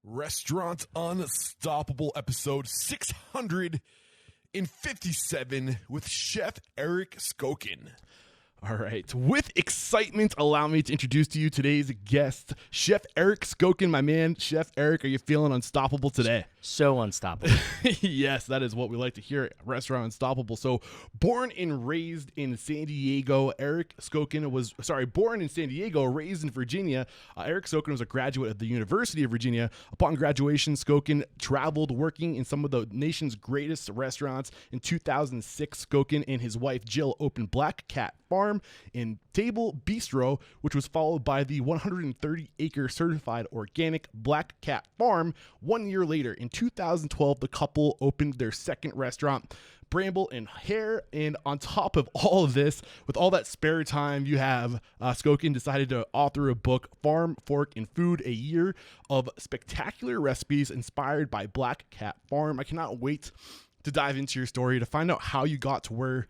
Restaurant Unstoppable, episode 657 with Chef Eric Skokan. All right. With excitement, allow me to introduce to you today's guest, Chef Eric Skokan. My man, Chef Eric, are you feeling unstoppable today? So unstoppable. Yes, that is what we like to hear at Restaurant Unstoppable. So, born and raised in San Diego, Eric Skokan was, born in San Diego, raised in Virginia. Eric Skokan was a graduate of the University of Virginia. Upon graduation, Skokan traveled working in some of the nation's greatest restaurants. In 2006, Skokan and his wife, Jill, opened Black Cat Farm in Table Bistro, which was followed by the 130-acre certified organic Black Cat Farm. 1 year later, in 2012, the couple opened their second restaurant, Bramble Hare. And on top of all of this, with all that spare time you have, Skokan decided to author a book, Farm, Fork, and Food, a year of spectacular recipes inspired by Black Cat Farm. I cannot wait to dive into your story to find out how you got to where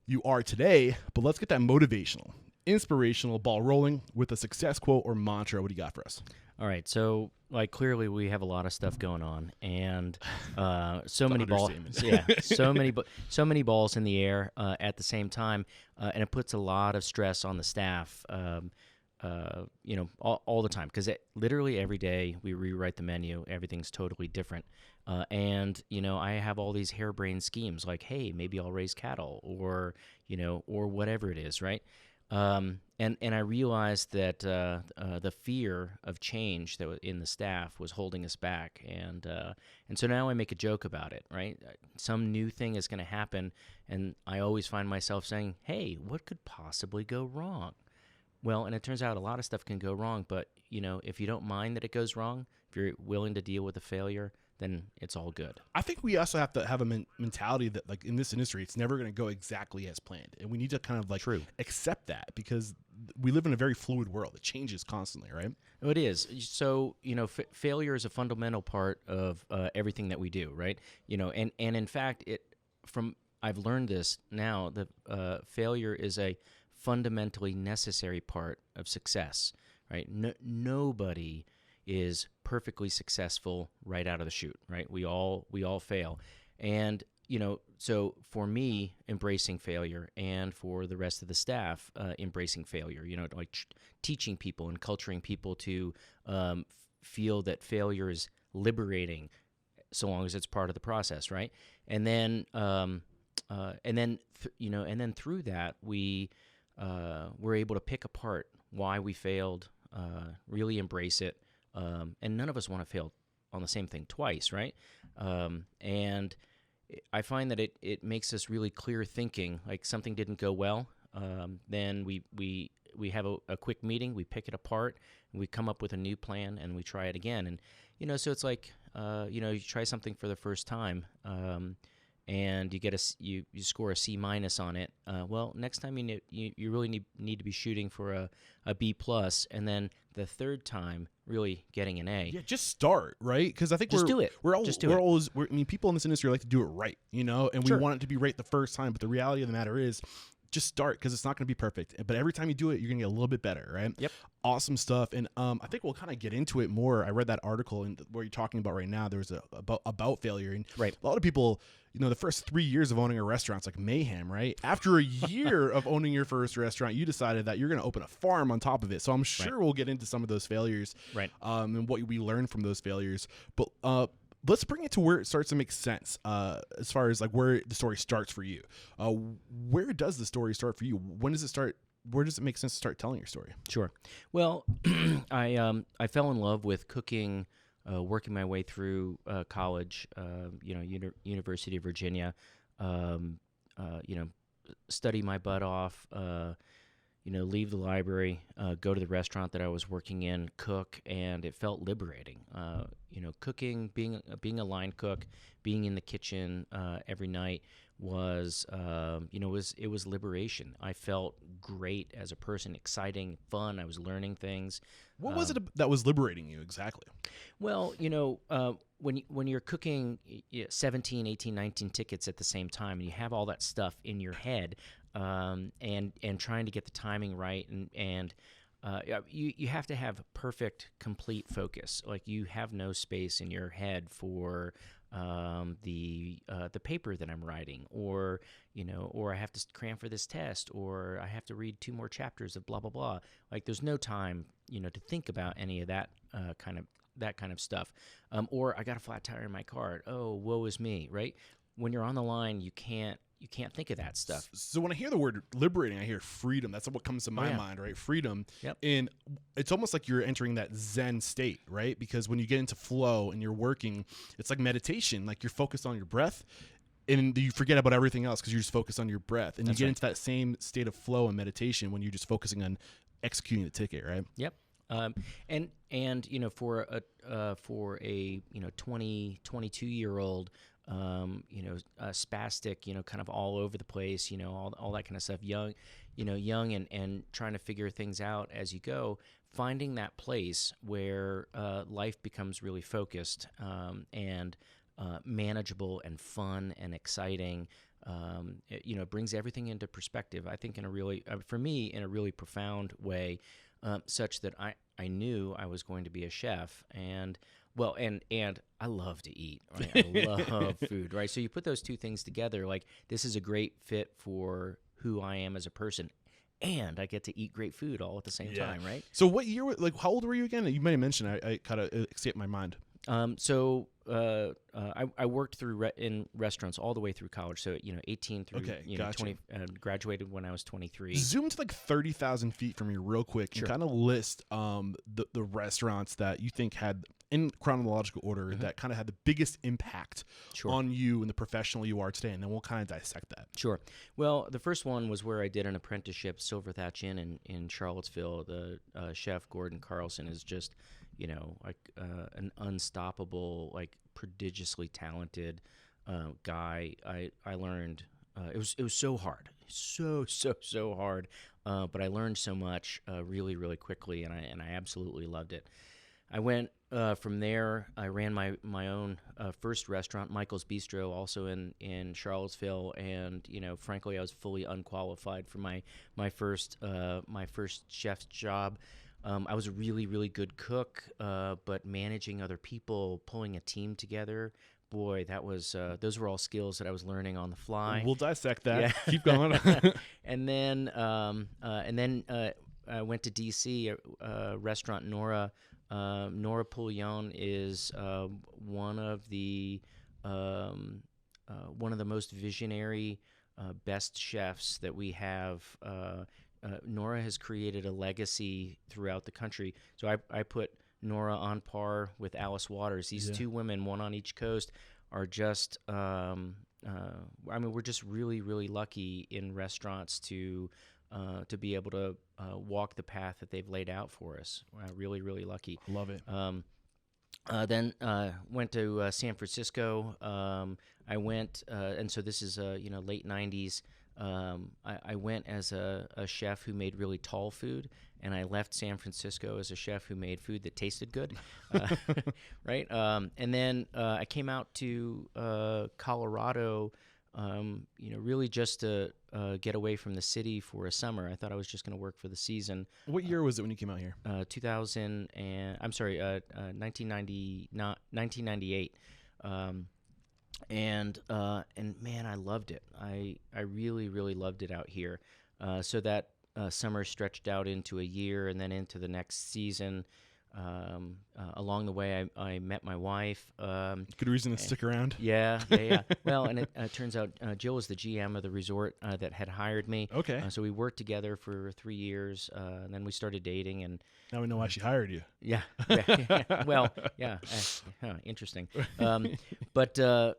you are today, but let's get that motivational, inspirational ball rolling with a success quote or mantra. What do you got for us? All right, so clearly we have a lot of stuff going on, and so many balls, so many balls in the air at the same time, and it puts a lot of stress on the staff. All the time, because literally every day we rewrite the menu. Everything's totally different. And I have all these harebrained schemes like, hey, maybe I'll raise cattle or whatever it is, right? And I realized that the fear of change that was in the staff was holding us back. And so now I make a joke about it, right? Some new thing is going to happen, and I always find myself saying, hey, what could possibly go wrong? Well, and it turns out a lot of stuff can go wrong, but, if you don't mind that it goes wrong, if you're willing to deal with the failure, then it's all good. I think we also have to have a mentality that, like, in this industry, it's never going to go exactly as planned. And we need to kind of, accept that, because we live in a very fluid world. It changes constantly, right? Oh, it is. So, failure is a fundamental part of everything that we do, right? And in fact, I've learned this now, that failure is a fundamentally necessary part of success, right? Nobody is perfectly successful right out of the chute, right? We all fail. And, so for me, embracing failure, and for the rest of the staff, embracing failure, teaching people and culturing people to feel that failure is liberating, so long as it's part of the process, right? And then through that, we're able to pick apart why we failed, really embrace it, and none of us want to fail on the same thing twice, right? And I find that it makes us really clear thinking. Like, something didn't go well, then we have a quick meeting, we pick it apart, and we come up with a new plan, and we try it again. And so it's like you try something for the first time, and you score a C- on it. Well, next time you really need to be shooting for a B+, and then the third time really getting an A. Yeah, just start, right? Because I think do it. People in this industry like to do it right, and we want it to be right the first time. But the reality of the matter is, just start, because it's not going to be perfect. But every time you do it, you're going to get a little bit better, right? Yep. Awesome stuff. And I think we'll kind of get into it more. I read that article where you're talking about right now. There was about failure. And right. A lot of people, the first 3 years of owning a restaurant's like mayhem, right? After a year of owning your first restaurant, you decided that you're going to open a farm on top of it. So I'm sure we'll get into some of those failures, right? And what we learned from those failures. But let's bring it to where it starts to make sense, as far as where the story starts for you. Where does the story start for you? When does it start? Where does it make sense to start telling your story? Sure. Well, I fell in love with cooking, working my way through college, University of Virginia, study my butt off, leave the library, go to the restaurant that I was working in, cook, and it felt liberating. Cooking, being a line cook, being in the kitchen every night was liberation. I felt great as a person, exciting, fun. I was learning things. What was it that was liberating you exactly? Well, when you're cooking 17, 18, 19 tickets at the same time, and you have all that stuff in your head, and trying to get the timing right, and you have to have perfect, complete focus. Like you have no space in your head for the paper that I'm writing, or or I have to cram for this test, or I have to read 2 more chapters of blah blah blah. Like there's no time to think about any of that kind of stuff. Or I got a flat tire in my car. Oh, woe is me, right? When you're on the line, you can't think of that stuff. So when I hear the word liberating, I hear freedom. That's what comes to my mind, right? Freedom. Yep. And it's almost like you're entering that Zen state, right? Because when you get into flow and you're working, it's like meditation. Like you're focused on your breath, and you forget about everything else because you're just focused on your breath. And you get into that same state of flow and meditation when you're just focusing on executing the ticket, right? Yep. And for a 20, 22-year-old, spastic, kind of all over the place, all that kind of stuff, young and trying to figure things out as you go, finding that place where life becomes really focused and manageable and fun and exciting. It brings everything into perspective, I think, for me, in a really profound way, such that I knew I was going to be a chef. And I love to eat, right? I love food, right? So you put those two things together, like this is a great fit for who I am as a person, and I get to eat great food all at the same time, right? So what year, like how old were you again? You might have mentioned, I kind of escaped my mind. I worked in restaurants all the way through college. So 18 through 20. Graduated when I was 23. Zoom to like 30,000 feet from you real quick and kind of list the restaurants that you think had, in chronological order, that kind of had the biggest impact on you and the professional you are today, and then we'll kind of dissect that. Sure. Well, the first one was where I did an apprenticeship, Silver Thatch Inn in Charlottesville. The chef Gordon Carlson is just an unstoppable, like prodigiously talented guy. I learned it was so hard, so hard, but I learned so much really, really quickly, and I absolutely loved it. I went from there. I ran my own first restaurant, Michael's Bistro, also in Charlottesville, and frankly, I was fully unqualified for my first chef's job. I was a really, really good cook, but managing other people, pulling a team together, boy, that was those were all skills that I was learning on the fly. We'll dissect that. Yeah. Keep going. And then I went to DC, restaurant Nora. Nora Poulion is one of the most visionary, best chefs that we have. Nora has created a legacy throughout the country. So I put Nora on par with Alice Waters. These two women, one on each coast, are just, we're just really, really lucky in restaurants to be able to walk the path that they've laid out for us. Really, really lucky. Love it. Then went to San Francisco. I went, and so this is late 90s. I went as a chef who made really tall food, and I left San Francisco as a chef who made food that tasted good, right? And then I came out to Colorado, really just to get away from the city for a summer. I thought I was just going to work for the season. What year was it when you came out here? 1998. And man, I loved it. I really, really loved it out here. So that summer stretched out into a year, and then into the next season. Along the way, I met my wife. Good reason to stick around. Yeah. Well, and it turns out Jill was the GM of the resort that had hired me. Okay. So we worked together for 3 years, and then we started dating. And now we know why she hired you. Yeah. Well, yeah. Interesting. But that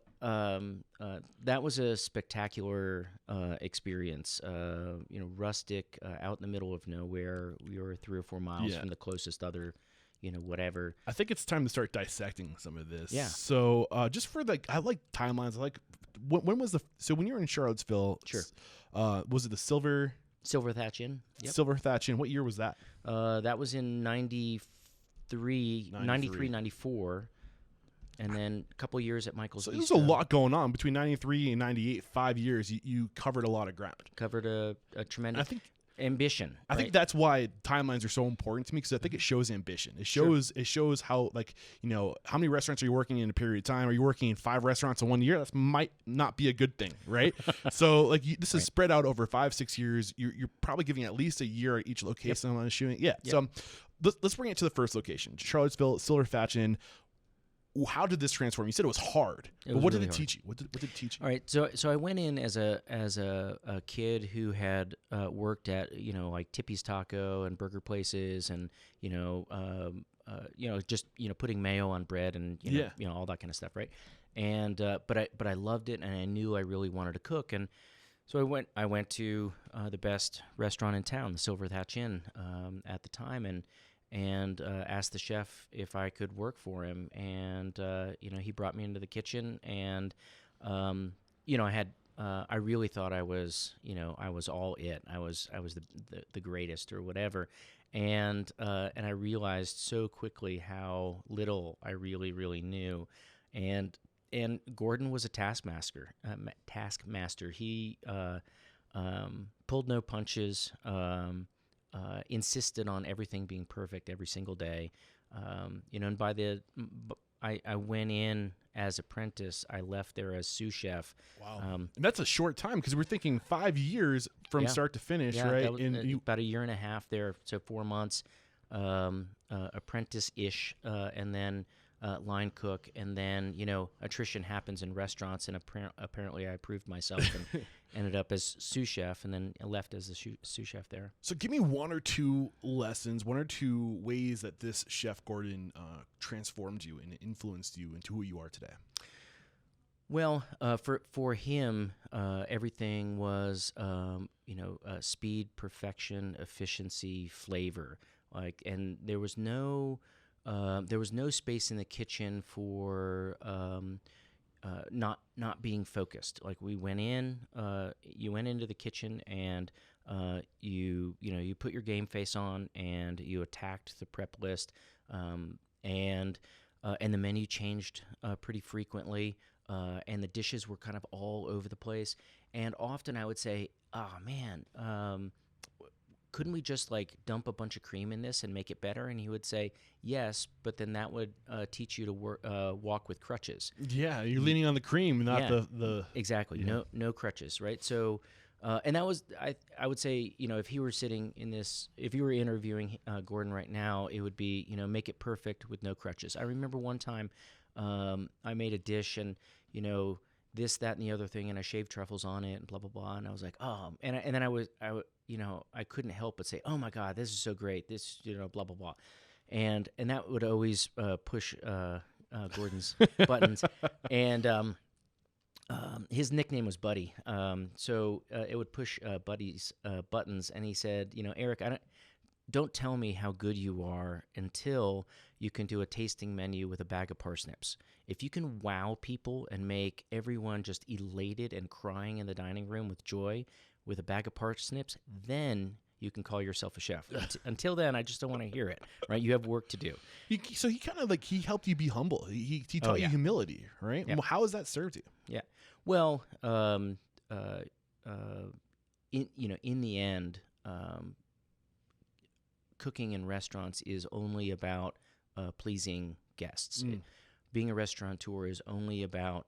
was a spectacular experience. Rustic, out in the middle of nowhere. We were 3 or 4 miles from the closest other, whatever. I think it's time to start dissecting some of this. Yeah. So just for I like timelines. I like when was when you were in Charlottesville? Sure. Was it the Silver Thatch Inn? Yep. Silver Thatch Inn. What year was that? That was in 93, 94. And then a couple years at Michael's. So there's a lot going on between 93 and 98. 5 years. You covered a lot of ground. Covered a tremendous. I think. ambition. I think that's why timelines are so important to me, because I think it shows ambition. It shows how, like, how many restaurants are you working in a period of time? Are you working in 5 restaurants in 1 year? That might not be a good thing, right? So like this is spread out over 5-6 years. You're probably giving at least a year at each location. I'm shooting. Yeah. Yep. So let's bring it to the first location, Charlottesville, Silver Thatchin. How did this transform? You said it was hard, but what did it teach you? What did it teach you? All right, so I went in as a kid who had worked at like Tippy's Taco and burger places, and just putting mayo on bread and all that kind of stuff, right? And but I loved it, and I knew I really wanted to cook, and so I went to the best restaurant in town, the Silver Thatchin, at the time, and asked the chef if I could work for him, and he brought me into the kitchen, and I really thought I was all it. I was the greatest or whatever, and I realized so quickly how little I really knew, and Gordon was a taskmaster. He pulled no punches. Insisted on everything being perfect every single day, and I went in as apprentice. I left there as sous chef. Wow, and that's a short time, because we're thinking 5 years from start to finish, right? About a year and a half there, so 4 months, apprentice-ish, and then line cook, and then attrition happens in restaurants, and apparently I proved myself and ended up as sous chef, and then left as a sous chef there. So give me 1 or 2 lessons, 1 or 2 ways that this Chef Gordon transformed you and influenced you into who you are today. Well, for him, everything was speed, perfection, efficiency, flavor, and there was no space in the kitchen for not being focused. Like, we went in, you went into the kitchen, and you put your game face on, and you attacked the prep list, and the menu changed pretty frequently, and the dishes were kind of all over the place. And often I would say, "Oh man, couldn't we just dump a bunch of cream in this and make it better?" And he would say, "Yes, but then that would teach you to walk with crutches." Yeah, you're leaning on the cream, not the exactly. Yeah. No crutches, right? So, and that was I would say, if he were sitting in this, if you were interviewing Gordon right now, it would be make it perfect with no crutches. I remember one time I made a dish, and this, that, and the other thing, and I shaved truffles on it, and blah blah blah, and I was like, oh, and then I couldn't help but say, "Oh my God, this is so great!" This, blah blah blah, and that would always push Gordon's buttons, and his nickname was Buddy, so it would push Buddy's buttons, and he said, "Eric, don't tell me how good you are until you can do a tasting menu with a bag of parsnips. If you can wow people and make everyone just elated and crying in the dining room with joy with a bag of parsnips, then you can call yourself a chef. Until then, I just don't want to hear it, right? You have work to do." So he kind of he helped you be humble. He taught you humility, right? Yeah. Well, how has that served you? Yeah. Well, in the end, cooking in restaurants is only about pleasing guests. Being a restaurateur is only about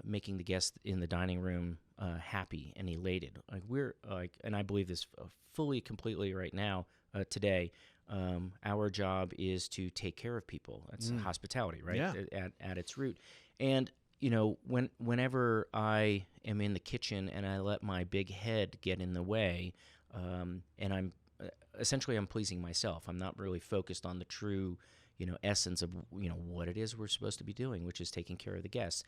making the guests in the dining room happy and elated. And I believe this fully, completely right now, today. Our job is to take care of people. That's hospitality, right? Yeah. At its root. And whenever I am in the kitchen and I let my big head get in the way, and I'm pleasing myself. I'm not really focused on the true, essence of what it is we're supposed to be doing, which is taking care of the guests.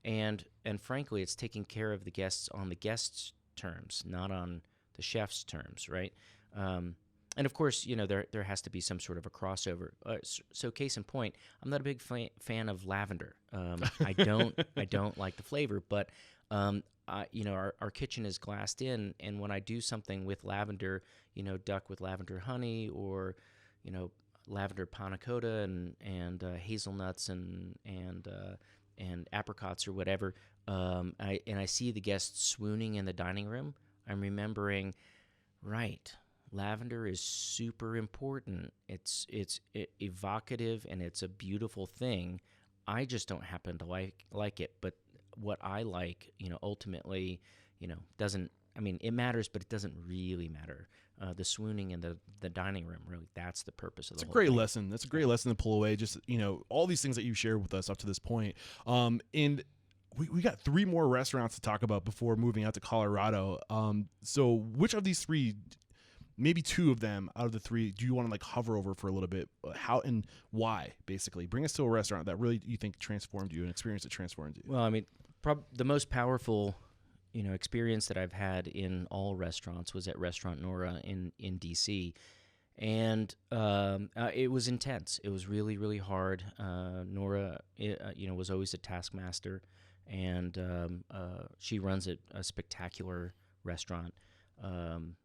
And frankly, it's taking care of the guests on the guests' terms, not on the chef's terms, right? And of course, there has to be some sort of a crossover. So case in point, I'm not a big fan of lavender. I don't like the flavor, but our kitchen is glassed in, and when I do something with lavender, duck with lavender honey, or lavender panna cotta and hazelnuts and apricots or whatever, I see the guests swooning in the dining room, I'm remembering, Right. Lavender is super important. It's evocative and it's a beautiful thing. I just don't happen to like it, but what I like, ultimately, doesn't. I mean, it matters, but it doesn't really matter. The swooning in the dining room, really, that's the purpose of the whole Great thing. lesson. That's a great lesson to pull away. Just all these things that you've shared with us up to this point. And we got 3 more restaurants to talk about before moving out to Colorado. So which of these 3, maybe 2 of them out of the 3, do you want to like hover over for a little bit? How and why, basically? Bring us to a restaurant that really you think transformed you, an experience that transformed you. Well, I mean, the most powerful, experience that I've had in all restaurants was at Restaurant Nora in DC. And it was intense. It was really, really hard. Nora, was always a taskmaster, and she runs a spectacular restaurant. I'm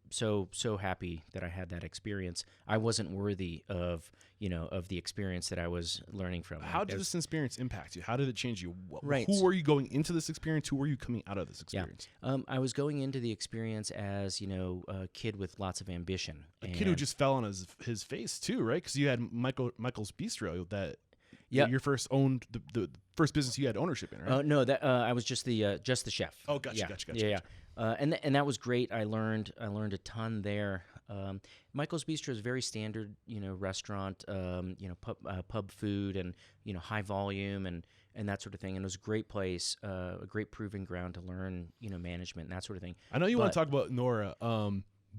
so happy that I had that experience. I wasn't worthy of the experience that I was learning from. How did this experience impact you? How did it change you? Right. Who were you going into this experience? Who were you coming out of this experience? Yeah. I was going into the experience as a kid with lots of ambition. A kid who just fell on his face too, right? Because you had Michael's Bistro that. Yeah, your first owned the first business you had ownership in, right? No, that I was just the chef. Oh, gotcha. Yeah. And that was great. I learned a ton there. Michael's Bistro is a very standard, restaurant, pub food and high volume and that sort of thing. And it was a great place, a great proving ground to learn, management and that sort of thing. I know you want to talk about Nora,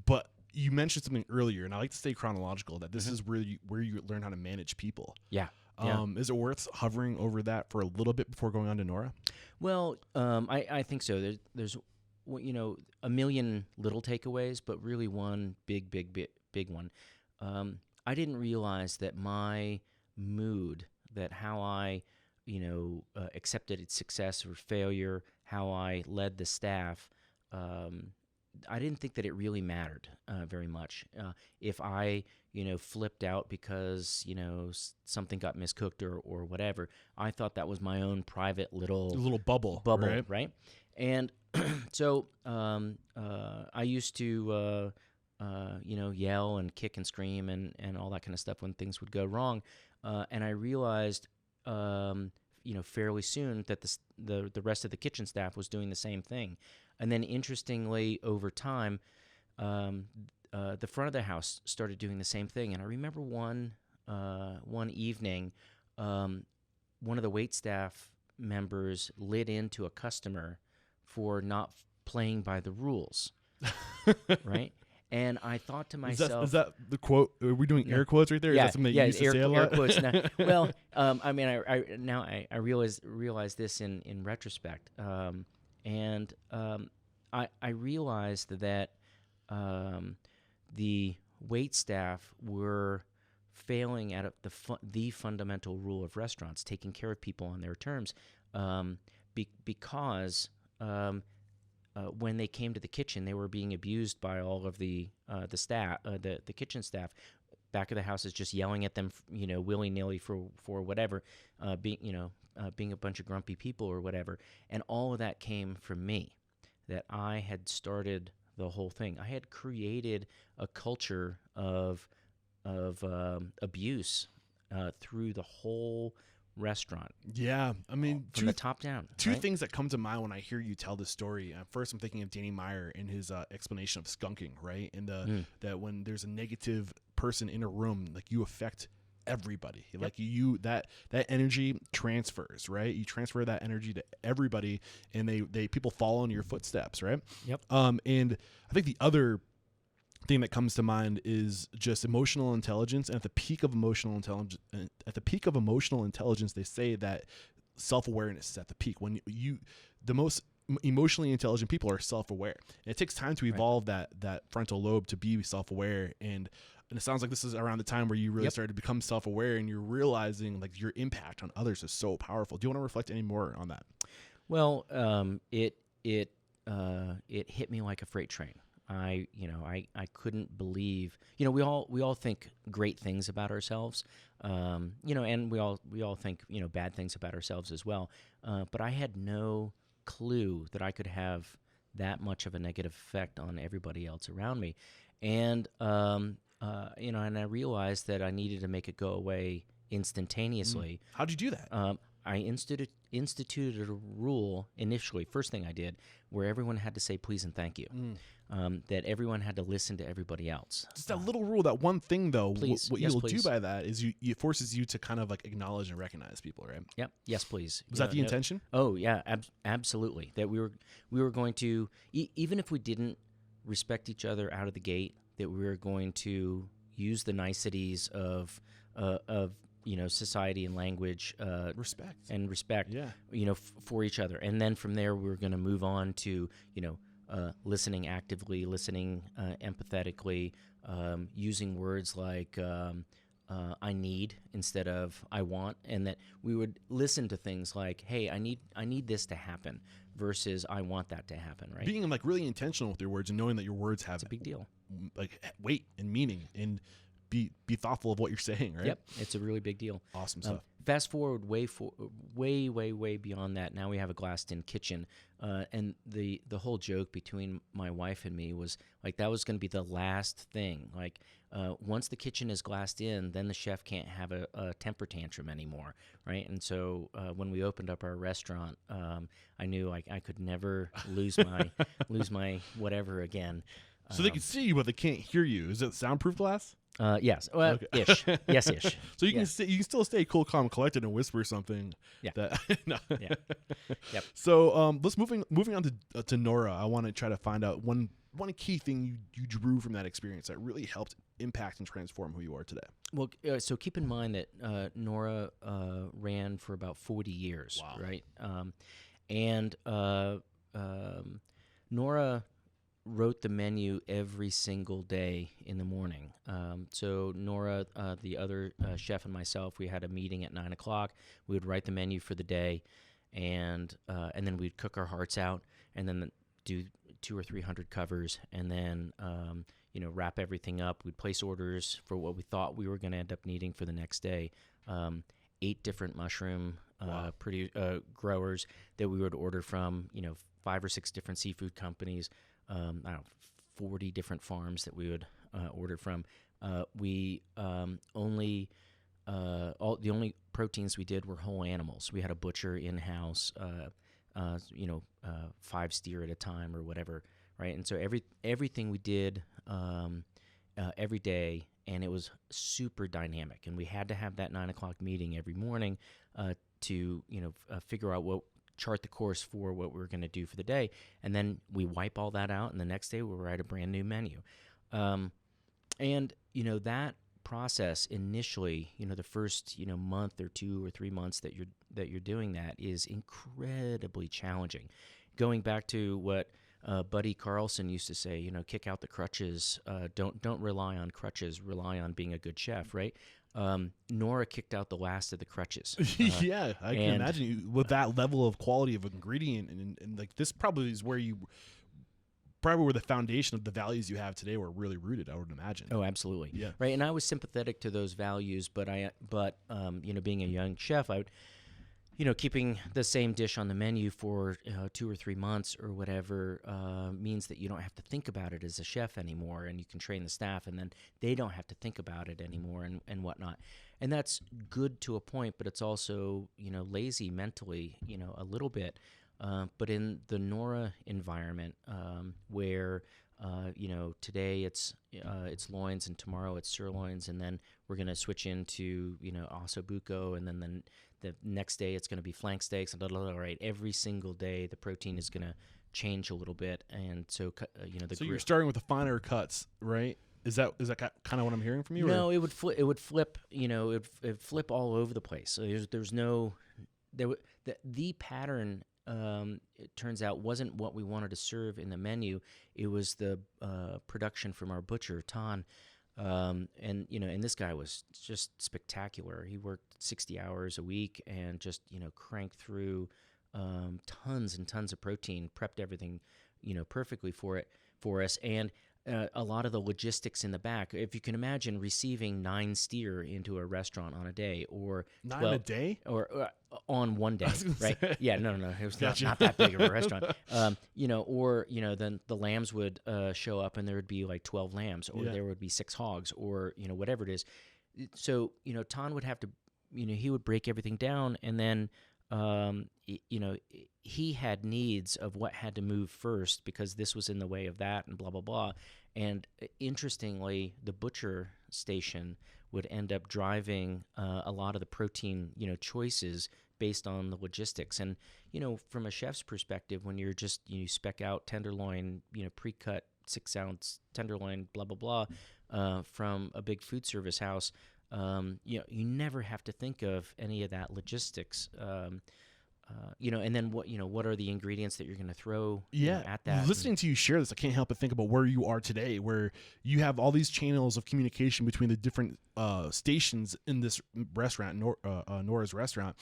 but you mentioned something earlier, and I like to stay chronological. That this is where you learn how to manage people. Yeah. Is it worth hovering over that for a little bit before going on to Nora? Well, I think so. There's a million little takeaways, but really one big one. I didn't realize that my mood, that how I, accepted success or failure, how I led the staff, I didn't think that it really mattered very much. If I, flipped out because, something got miscooked or whatever, I thought that was my own private little bubble, right? And so I used to, yell and kick and scream and all that kind of stuff when things would go wrong. And I realized, fairly soon that the rest of the kitchen staff was doing the same thing. And then interestingly, over time, the front of the house started doing the same thing. And I remember one evening, one of the waitstaff members lit into a customer for not playing by the rules, right? And I thought to myself, is that the quote? Are we doing air quotes right there? Yeah, is that something that you used to say a lot? Air quotes. Well, I mean, I realize this in retrospect, and I realized that the wait staff were failing at the fundamental rule of restaurants, taking care of people on their terms, because when they came to the kitchen, they were being abused by all of the staff, the kitchen staff. Back of the house is just yelling at them, willy nilly for whatever, being a bunch of grumpy people or whatever. And all of that came from me, that I had started the whole thing. I had created a culture of abuse through the whole restaurant. Yeah, I mean, from the top down. Two things that come to mind when I hear you tell this story. First, I'm thinking of Danny Meyer in his explanation of skunking, right? And that when there's a negative person in a room, like you affect everybody. Yep. Like that energy transfers, right? You transfer that energy to everybody, and they people follow in your footsteps, right? Yep. And I think the other thing that comes to mind is just emotional intelligence. And at the peak of emotional intelligence, they say that self-awareness is at the peak. When the most emotionally intelligent people are self-aware. And it takes time to evolve that frontal lobe to be self-aware. And it sounds like this is around the time where you really started to become self-aware, and you're realizing like your impact on others is so powerful. Do you want to reflect any more on that? Well, it hit me like a freight train. I couldn't believe, we all think great things about ourselves, and we all think, bad things about ourselves as well. But I had no clue that I could have that much of a negative effect on everybody else around me. And and I realized that I needed to make it go away instantaneously. How'd you do that? I instituted a rule initially. First thing I did, where everyone had to say please and thank you. That everyone had to listen to everybody else. Just that little rule, that one thing though. Please. What Yes, you'll please. do by that is it forces you to kind of like acknowledge and recognize people, right? Yep. Yes, please. Was that the intention? Oh yeah, absolutely. That we were going to even if we didn't respect each other out of the gate, that we were going to use the niceties of society and language, Respect. Yeah. For each other. And then from there, we were going to move on to listening actively, listening empathetically, using words like I need instead of I want, and that we would listen to things like, hey, I need this to happen versus I want that to happen, right? Being like really intentional with your words and knowing that your words have It's a big deal. like weight and meaning, and be thoughtful of what you're saying, right? Yep, it's a really big deal. Awesome stuff. Fast forward way beyond that. Now we have a glassed-in kitchen, and the whole joke between my wife and me was like that was going to be the last thing. Like once the kitchen is glassed in, then the chef can't have a temper tantrum anymore, right? And so when we opened up our restaurant, I knew I could never lose my whatever again. So they can see you, but they can't hear you. Is it soundproof glass? Yes. Well, Okay. ish. Yes, ish. So you can still stay cool, calm, collected, and whisper something. Yeah. That, no. Yeah. Yep. So let's moving on to Nora. I want to try to find out one key thing you drew from that experience that really helped impact and transform who you are today. Well, so keep in mind that Nora ran for about 40 years, Wow. right? And Nora wrote the menu every single day in the morning. So Nora, the other chef, and myself, we had a meeting at 9 o'clock. We would write the menu for the day, and then we'd cook our hearts out, and then do 200 or 300 covers, and then wrap everything up. We'd place orders for what we thought we were going to end up needing for the next day. 8 different mushroom growers that we would order from. 5 or 6 different seafood companies. 40 different farms that we would order from. The only proteins we did were whole animals. We had a butcher in house, 5 steer at a time or whatever, right? And so everything we did every day, and it was super dynamic. And we had to have that 9 o'clock meeting every morning to figure out chart the course for what we were going to do for the day, and then we wipe all that out, and the next day we'll write a brand new menu. And that process initially, the first month or 2 or 3 months that you're doing that is incredibly challenging. Going back to what Buddy Carlson used to say, kick out the crutches. Don't rely on crutches. Rely on being a good chef, right? Nora kicked out the last of the crutches. Yeah, I can imagine you, with that level of quality of ingredient, and like this probably is where the foundation of the values you have today were really rooted, I would imagine. Oh, absolutely. Yeah. Right. And I was sympathetic to those values, but being a young chef, I would, keeping the same dish on the menu for 2 or 3 months or whatever means that you don't have to think about it as a chef anymore, and you can train the staff, and then they don't have to think about it anymore and whatnot. And that's good to a point, but it's also, lazy mentally, a little bit. But in the Nora environment, where today it's loins and tomorrow it's sirloins, and then we're going to switch into ossobuco, and then the next day it's going to be flank steaks, and right. Every single day the protein is going to change a little bit, and so So you're starting with the finer cuts, right? Is that kind of what I'm hearing from you? No, it would flip. It would flip. It would flip all over the place. So the pattern. It turns out wasn't what we wanted to serve in the menu. It was the production from our butcher, Tan. And this guy was just spectacular. He worked 60 hours a week and just, cranked through tons and tons of protein, prepped everything, perfectly for us. And a lot of the logistics in the back, if you can imagine receiving 9 steer into a restaurant on a day, or 9 a day, or on one day, right? Say. Yeah, no. It was Gotcha. not that big of a restaurant. Or then the lambs would show up and there would be like 12 lambs, or there would be 6 hogs, or whatever it is. So Ton would have to, he would break everything down, and then he had needs of what had to move first because this was in the way of that, and blah blah blah. And interestingly, the butcher station would end up driving a lot of the protein choices based on the logistics. And from a chef's perspective, when you're just you spec out tenderloin, pre-cut 6-ounce tenderloin, blah blah blah, from a big food service house, you never have to think of any of that logistics. And then what are the ingredients that you're going to throw at that? Listening to you share this, I can't help but think about where you are today, where you have all these channels of communication between the different stations in this restaurant, Nora's restaurant.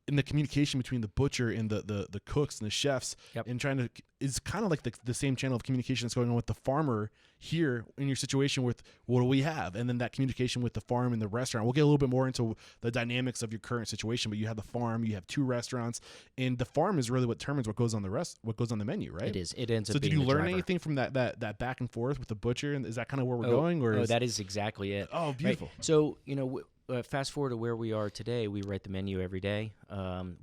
In the communication between the butcher and the cooks and the chefs, and trying to is kind of like the same channel of communication that's going on with the farmer here in your situation with what do we have, and then that communication with the farm and the restaurant. We'll get a little bit more into the dynamics of your current situation, but you have the farm, you have 2 restaurants, and the farm is really what determines what goes on the menu, right? It is. It ends up. So being did you the learn driver. anything from that back and forth with the butcher, and is that kind of where we're going? Or that is exactly it. Oh, beautiful. Right? So fast forward to where we are today. We write the menu every day.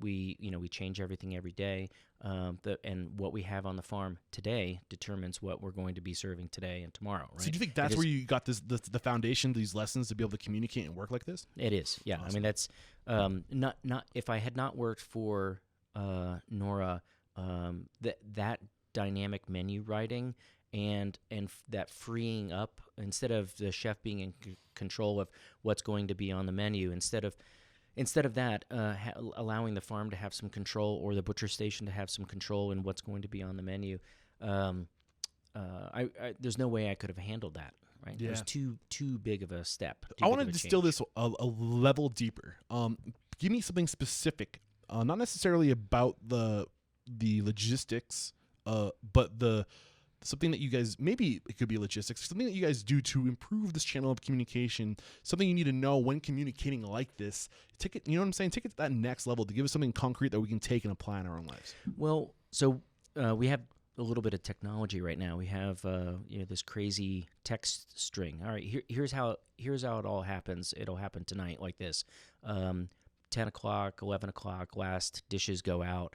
We change everything every day. And what we have on the farm today determines what we're going to be serving today and tomorrow. Right? So do you think that's where you got the foundation, these lessons to be able to communicate and work like this? It is. Yeah. Awesome. I mean, that's not if I had not worked for Nora, that dynamic menu writing and that freeing up, instead of the chef being in control of what's going to be on the menu, instead of that, allowing the farm to have some control, or the butcher station to have some control in what's going to be on the menu, there's no way I could have handled that. Right? Yeah. It was too big of a step. I want to distill this a level deeper. Give me something specific, not necessarily about the logistics, but something that you guys, maybe it could be logistics, something that you guys do to improve this channel of communication, something you need to know when communicating like this. Take it, you know what I'm saying? Take it to that next level to give us something concrete that we can take and apply in our own lives. Well, so we have a little bit of technology right now. We have this crazy text string. All right, here's how it all happens. It'll happen tonight like this. 10 o'clock, 11 o'clock, last dishes go out.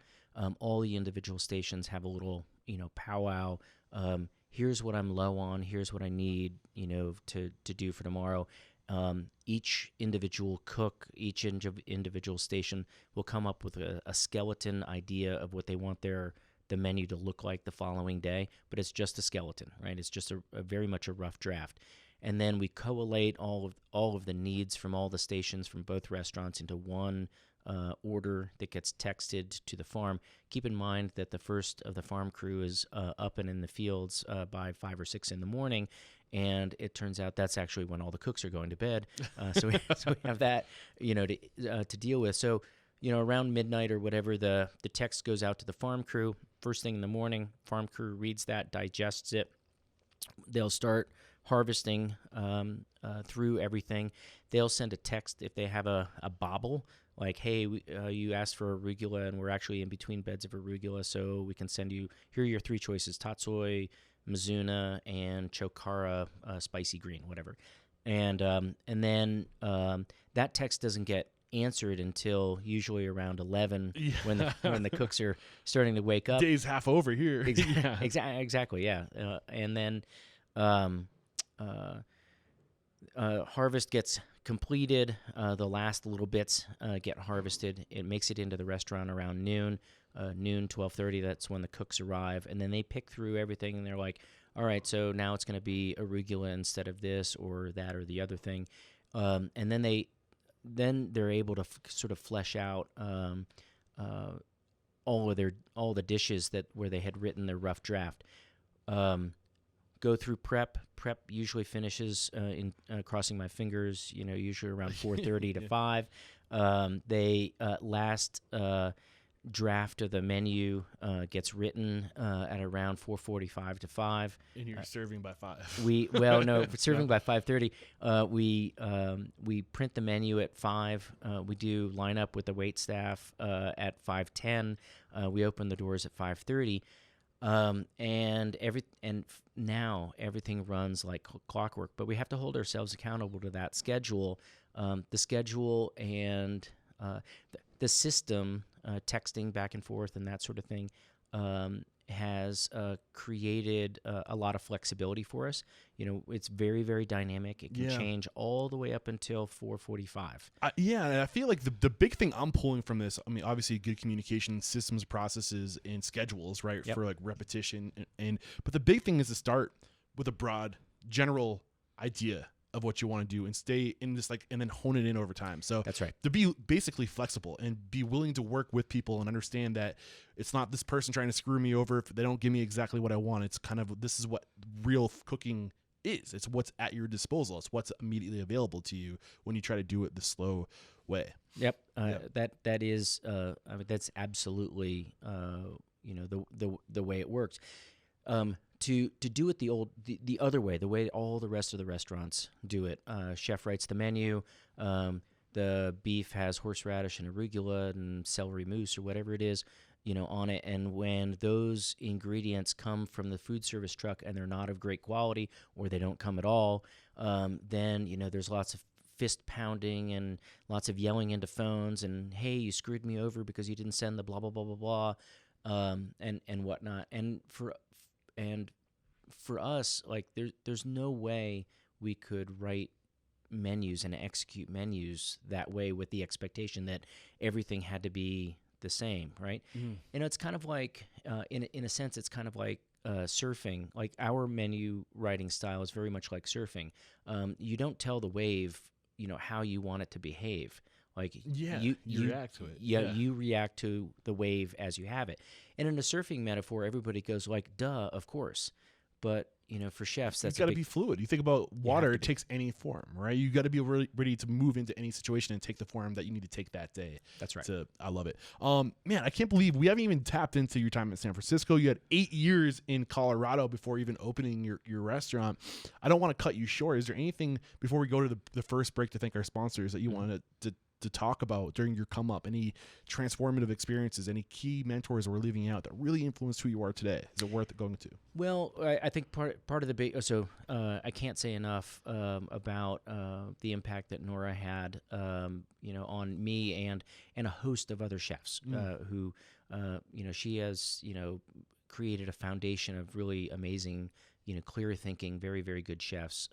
All the individual stations have a little powwow. Here's what I'm low on. Here's what I need, to do for tomorrow. Each individual cook, each individual station will come up with a skeleton idea of what they want the menu to look like the following day, but it's just a skeleton, right? It's just a very much a rough draft. And then we collate all of the needs from all the stations from both restaurants into one order that gets texted to the farm. Keep in mind that the first of the farm crew is up and in the fields by 5 or 6 in the morning, and it turns out that's actually when all the cooks are going to bed. So we have that to deal with. So around midnight or whatever, the text goes out to the farm crew. First thing in the morning, farm crew reads that, digests it. They'll start harvesting through everything. They'll send a text if they have a bobble, like, hey, you asked for arugula, and we're actually in between beds of arugula, so we can send you, here are your 3 choices, tatsoi, mizuna, and chokara, spicy green, whatever. And then that text doesn't get answered until usually around 11 when the cooks are starting to wake up. Day's half over here. Exactly, yeah. And then harvest gets completed. The last little bits get harvested. It makes it into the restaurant around noon, 12:30. That's when the cooks arrive, and then they pick through everything, and they're like, all right, so now it's going to be arugula instead of this or that or the other thing. And then they're able to sort of flesh out all the dishes where they had written their rough draft. Go through prep. Prep usually finishes in crossing my fingers. Usually around 4:30 to 5. They last draft of the menu gets written at around 4:45 to 5. And you're serving by 5. Serving by 5:30. We print the menu at 5. We do line up with the wait staff at 5:10. We open the doors at 5:30. Now everything runs like clockwork, but we have to hold ourselves accountable to that schedule. The schedule and the system, texting back and forth and that sort of thing, has created a lot of flexibility for us. It's very, very dynamic. It can change all the way up until 4:45. And I feel like the big thing I'm pulling from this, I mean, obviously good communication, systems, processes, and schedules, right, for like repetition. But the big thing is to start with a broad, general idea of what you want to do and stay in this, like, and then hone it in over time. So that's right. To be basically flexible and be willing to work with people and understand that it's not this person trying to screw me over if they don't give me exactly what I want. It's kind of, this is what real cooking is. It's what's at your disposal. It's what's immediately available to you when you try to do it the slow way. Yep. That is, I mean, that's absolutely, the way it works. To do it the other way, the way all the rest of the restaurants do it. Chef writes the menu. The beef has horseradish and arugula and celery mousse or whatever it is, on it. And when those ingredients come from the food service truck and they're not of great quality or they don't come at all, then there's lots of fist pounding and lots of yelling into phones and, hey, you screwed me over because you didn't send the blah blah blah blah blah, and whatnot. And for us, like there's no way we could write menus and execute menus that way with the expectation that everything had to be the same, right? Mm-hmm. It's kind of like, in a sense, it's kind of like surfing. Like our menu writing style is very much like surfing. You don't tell the wave, how you want it to behave. Like you react to it. You react to the wave as you have it. And in a surfing metaphor, everybody goes like, "Duh, of course." But for chefs, that's got to be fluid. You think about water; it takes any form, right? You got to be really ready to move into any situation and take the form that you need to take that day. That's right. I love it. Man, I can't believe we haven't even tapped into your time in San Francisco. You had 8 years in Colorado before even opening your restaurant. I don't want to cut you short. Is there anything before we go to the first break to thank our sponsors that you wanted to talk about during your come up? Any transformative experiences, any key mentors we're leaving out that really influenced who you are today? Is it worth going to? Well, I think part of the big, I can't say enough about the impact that Nora had, on me and a host of other chefs who, she has, created a foundation of really amazing, clear thinking, very, very good chefs.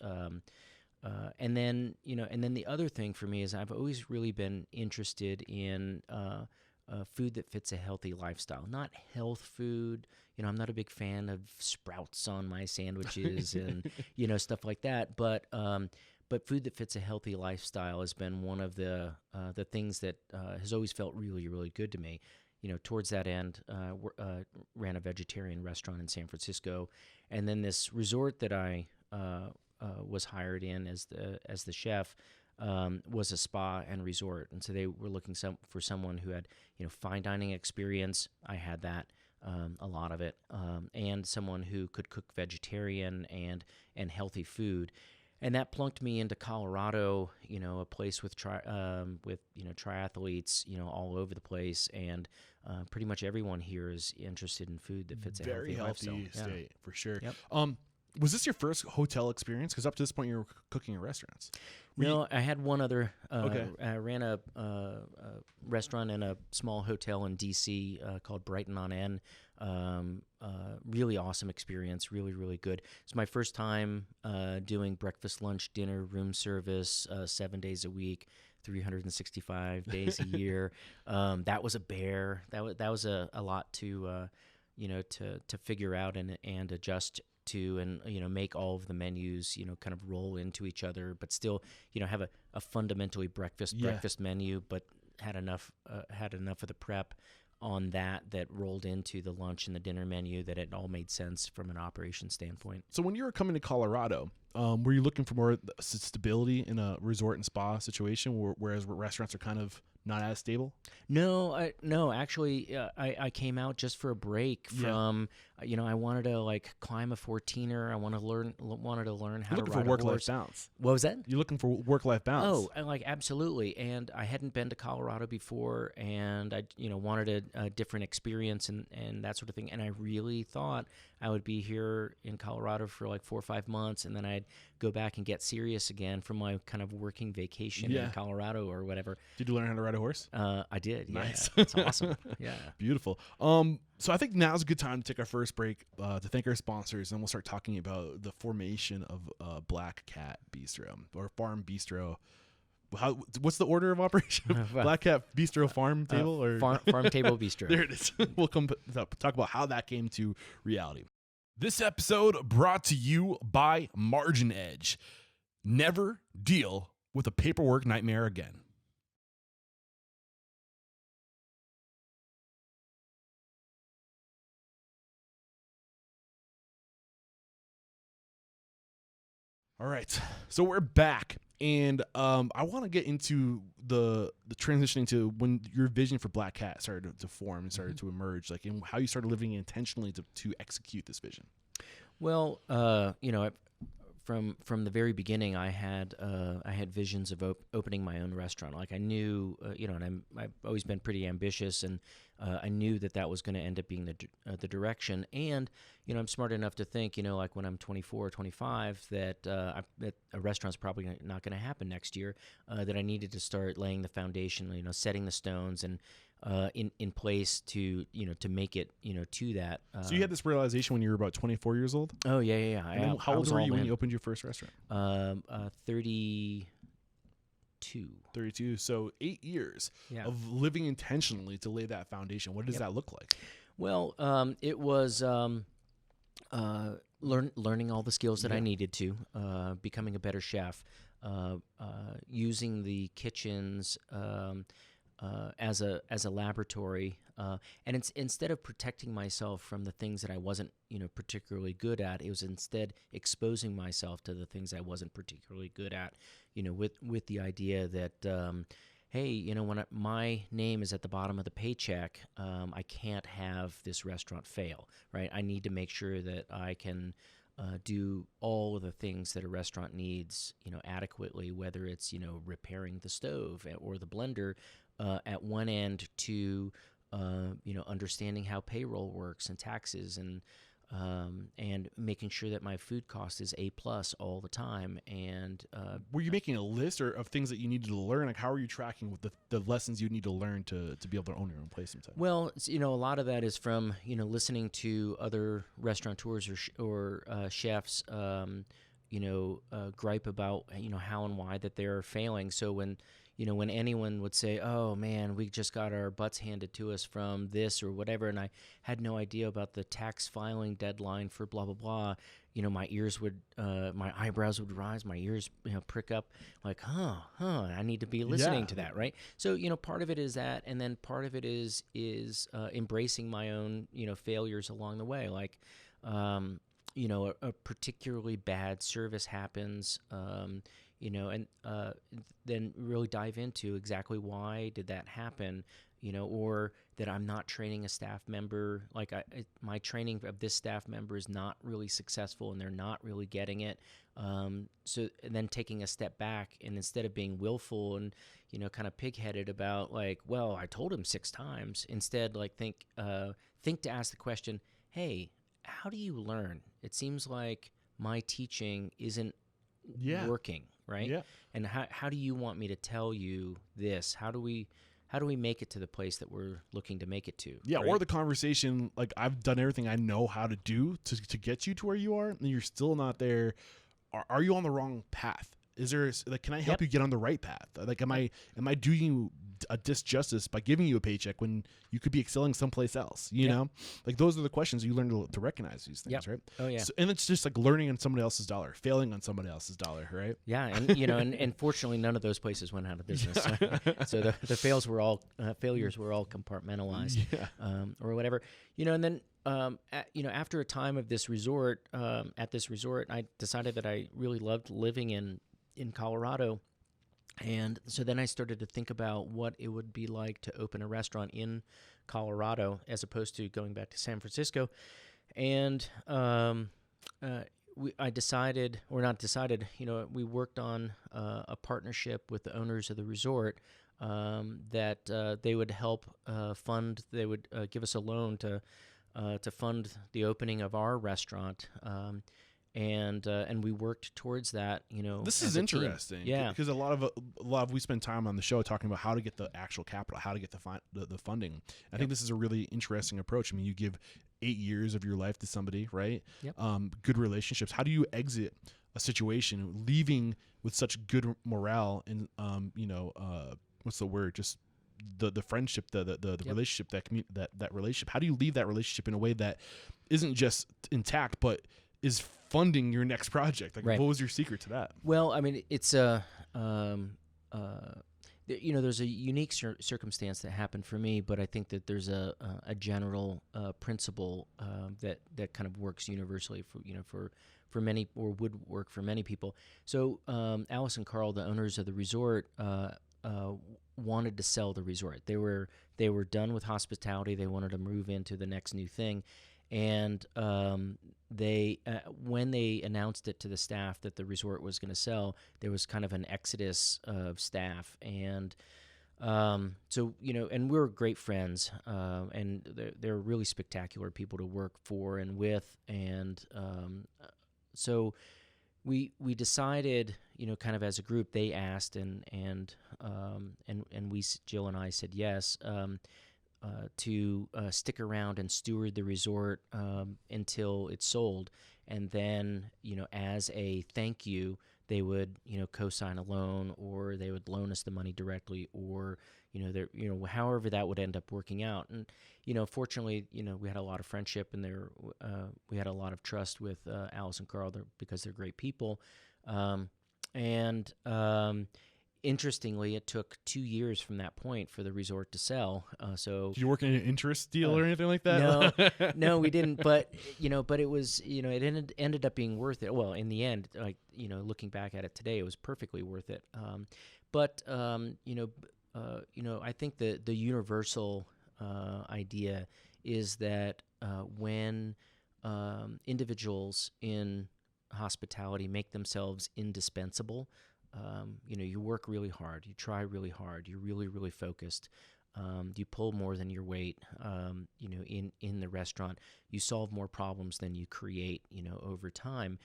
And then the other thing for me is I've always really been interested in food that fits a healthy lifestyle, not health food. I'm not a big fan of Sprouts on my sandwiches and stuff like that. But food that fits a healthy lifestyle has been one of the things that has always felt really, really good to me. Towards that end, ran a vegetarian restaurant in San Francisco, and then this resort that I was hired in as the chef was a spa and resort, and so they were looking for someone who had fine dining experience. I had that, a lot of it, and someone who could cook vegetarian and healthy food, and that plunked me into Colorado. A place with triathletes, all over the place, and pretty much everyone here is interested in food that fits a very healthy healthy lifestyle. state for sure. Yep. Was this your first hotel experience? Because up to this point, you were cooking in restaurants. I had one other. I ran a restaurant in a small hotel in D.C. Called Brighton on N. Really awesome experience. Really, really good. It's my first time doing breakfast, lunch, dinner, room service, 7 days a week, 365 days a year. That was a bear. That was a lot to figure out and adjust to, and make all of the menus kind of roll into each other, but still have a fundamentally breakfast menu, but had enough of the prep on that rolled into the lunch and the dinner menu that it all made sense from an operation standpoint. So when you were coming to Colorado, were you looking for more stability in a resort and spa situation, whereas restaurants are kind of not as stable? No, actually, I came out just for a break from, I wanted to like climb a 14er. I wanted to learn how to ride a horse. Looking for work-life balance. What was that? You're looking for work-life balance. Oh, like absolutely. And I hadn't been to Colorado before, and I, wanted a different experience and that sort of thing. And I really thought I would be here in Colorado for like 4 or 5 months, and then I'd go back and get serious again from my kind of working vacation in Colorado or whatever. Did you learn how to ride a horse? I did. Nice. Yeah. It's awesome. Yeah. Beautiful. So I think now's a good time to take our first break to thank our sponsors, and we'll start talking about the formation of Black Cat Bistro or Farm Bistro. What's the order of operation? Black Cat Bistro Farm Table or Farm Table Bistro? There it is. We'll come talk about how that came to reality. This episode brought to you by MarginEdge. Never deal with a paperwork nightmare again. All right, so we're back, and I want to get into the transitioning to when your vision for Black Cat started to form and started to emerge, like, and how you started living intentionally to execute this vision. Well, from the very beginning, I had visions of opening my own restaurant. Like I knew, and I've always been pretty ambitious, and I knew that was going to end up being the direction. And I'm smart enough to think, like when I'm 24 or 25, that a restaurant's probably not going to happen next year. That I needed to start laying the foundation, setting the stones and in place to make it to that. So you had this realization when you were about 24 years old? Oh yeah. How old were you when you opened your first restaurant? 32. 32. So 8 years of living intentionally to lay that foundation. What does that look like? Well, it was learning all the skills that I needed to, becoming a better chef, using the kitchens as a laboratory, and it's instead of protecting myself from the things that I wasn't particularly good at, it was instead exposing myself to the things I wasn't particularly good at, with the idea that hey, when my name is at the bottom of the paycheck, I can't have this restaurant fail, right? I need to make sure that I can do all of the things that a restaurant needs, adequately, whether it's, repairing the stove or the blender at one end to, understanding how payroll works and taxes and making sure that my food cost is A+ all the time. And were you making a list of things that you needed to learn? Like, how are you tracking with the lessons you need to learn to be able to own your own place sometime? Well, a lot of that is from listening to other restaurateurs or chefs, gripe about how and why that they're failing. So when anyone would say, "Oh man, we just got our butts handed to us from this or whatever," and I had no idea about the tax filing deadline for blah blah blah, my ears would, my eyebrows would rise, my ears prick up, like, I need to be listening to that, right? So part of it is that, and then part of it is embracing my own failures along the way, like. A particularly bad service happens, and then really dive into exactly why did that happen, or that I'm not training a staff member, like my training of this staff member is not really successful and they're not really getting it. So and then taking a step back and instead of being willful and, kind of pigheaded about like, well, I told him 6 times, instead like think to ask the question, hey, how do you learn? It seems like my teaching isn't working, right? Yeah. And how do you want me to tell you this? How do we make it to the place that we're looking to make it to? Yeah, right? or the conversation, like, I've done everything I know how to do to get you to where you are, and you're still not there. Are you on the wrong path? Is there, like, can I help you get on the right path? Like, am I doing you a disjustice by giving you a paycheck when you could be excelling someplace else? You know, like, those are the questions you learn to recognize these things, right? Oh yeah. So, and it's just like learning on somebody else's dollar, failing on somebody else's dollar, right? Yeah, and and fortunately, none of those places went out of business. So the failures were all compartmentalized, or whatever. And then After a time of this resort, at this resort, I decided that I really loved living in Colorado. And so then I started to think about what it would be like to open a restaurant in Colorado as opposed to going back to San Francisco. And I decided, or not decided, we worked on a partnership with the owners of the resort that they would help fund, they would give us a loan to fund the opening of our restaurant. And we worked towards that. This is interesting. Yeah, because a lot of we spend time on the show talking about how to get the actual capital, how to get the funding. I think this is a really interesting approach. I mean, you give 8 years of your life to somebody, right? Yep. Good relationships. How do you exit a situation leaving with such good morale and what's the word? Just the friendship, the Yep. relationship, that relationship. How do you leave that relationship in a way that isn't just intact, but is funding your next project? Like, Right. What was your secret to that? Well, I mean, it's there's a unique circumstance that happened for me, but I think that there's a general principle that kind of works universally for many, or would work for many people. So Alice and Carl, the owners of the resort, wanted to sell the resort. They were done with hospitality. They wanted to move into the next new thing. And they, when they announced it to the staff that the resort was going to sell, there was kind of an exodus of staff, and so and we're great friends, and they're really spectacular people to work for and with, and so we decided, kind of as a group. They asked, and we, Jill and I, said yes. To stick around and steward the resort until it's sold, and then as a thank you, they would co-sign a loan, or they would loan us the money directly, or however that would end up working out. And fortunately, we had a lot of friendship, and we had a lot of trust with Alice and Carl because they're great people, and interestingly, it took 2 years from that point for the resort to sell. So did you work in an interest deal or anything like that? No, we didn't. But but it was, it ended up being worth it. Well, in the end, like looking back at it today, it was perfectly worth it. But I think the universal idea is that when individuals in hospitality make themselves indispensable. You work really hard, you try really hard, you're really, really focused. You pull more than your weight, in the restaurant. You solve more problems than you create, over time.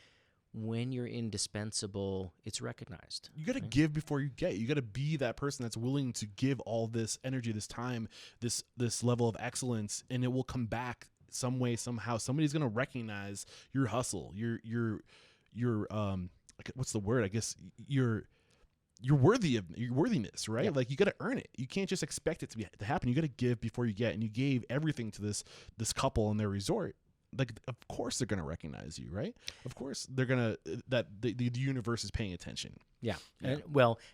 When you're indispensable, it's recognized. You got to give before you get. You got to be that person that's willing to give all this energy, this time, this level of excellence, and it will come back some way, somehow. Somebody's going to recognize your hustle, your what's the word? I guess you're worthy of your worthiness, right? Yep. Like, you got to earn it. You can't just expect it to happen. You got to give before you get, and you gave everything to this couple in their resort. Like, of course they're going to recognize you, right? Of course they're going to, that the universe is paying attention. Yeah. Yeah.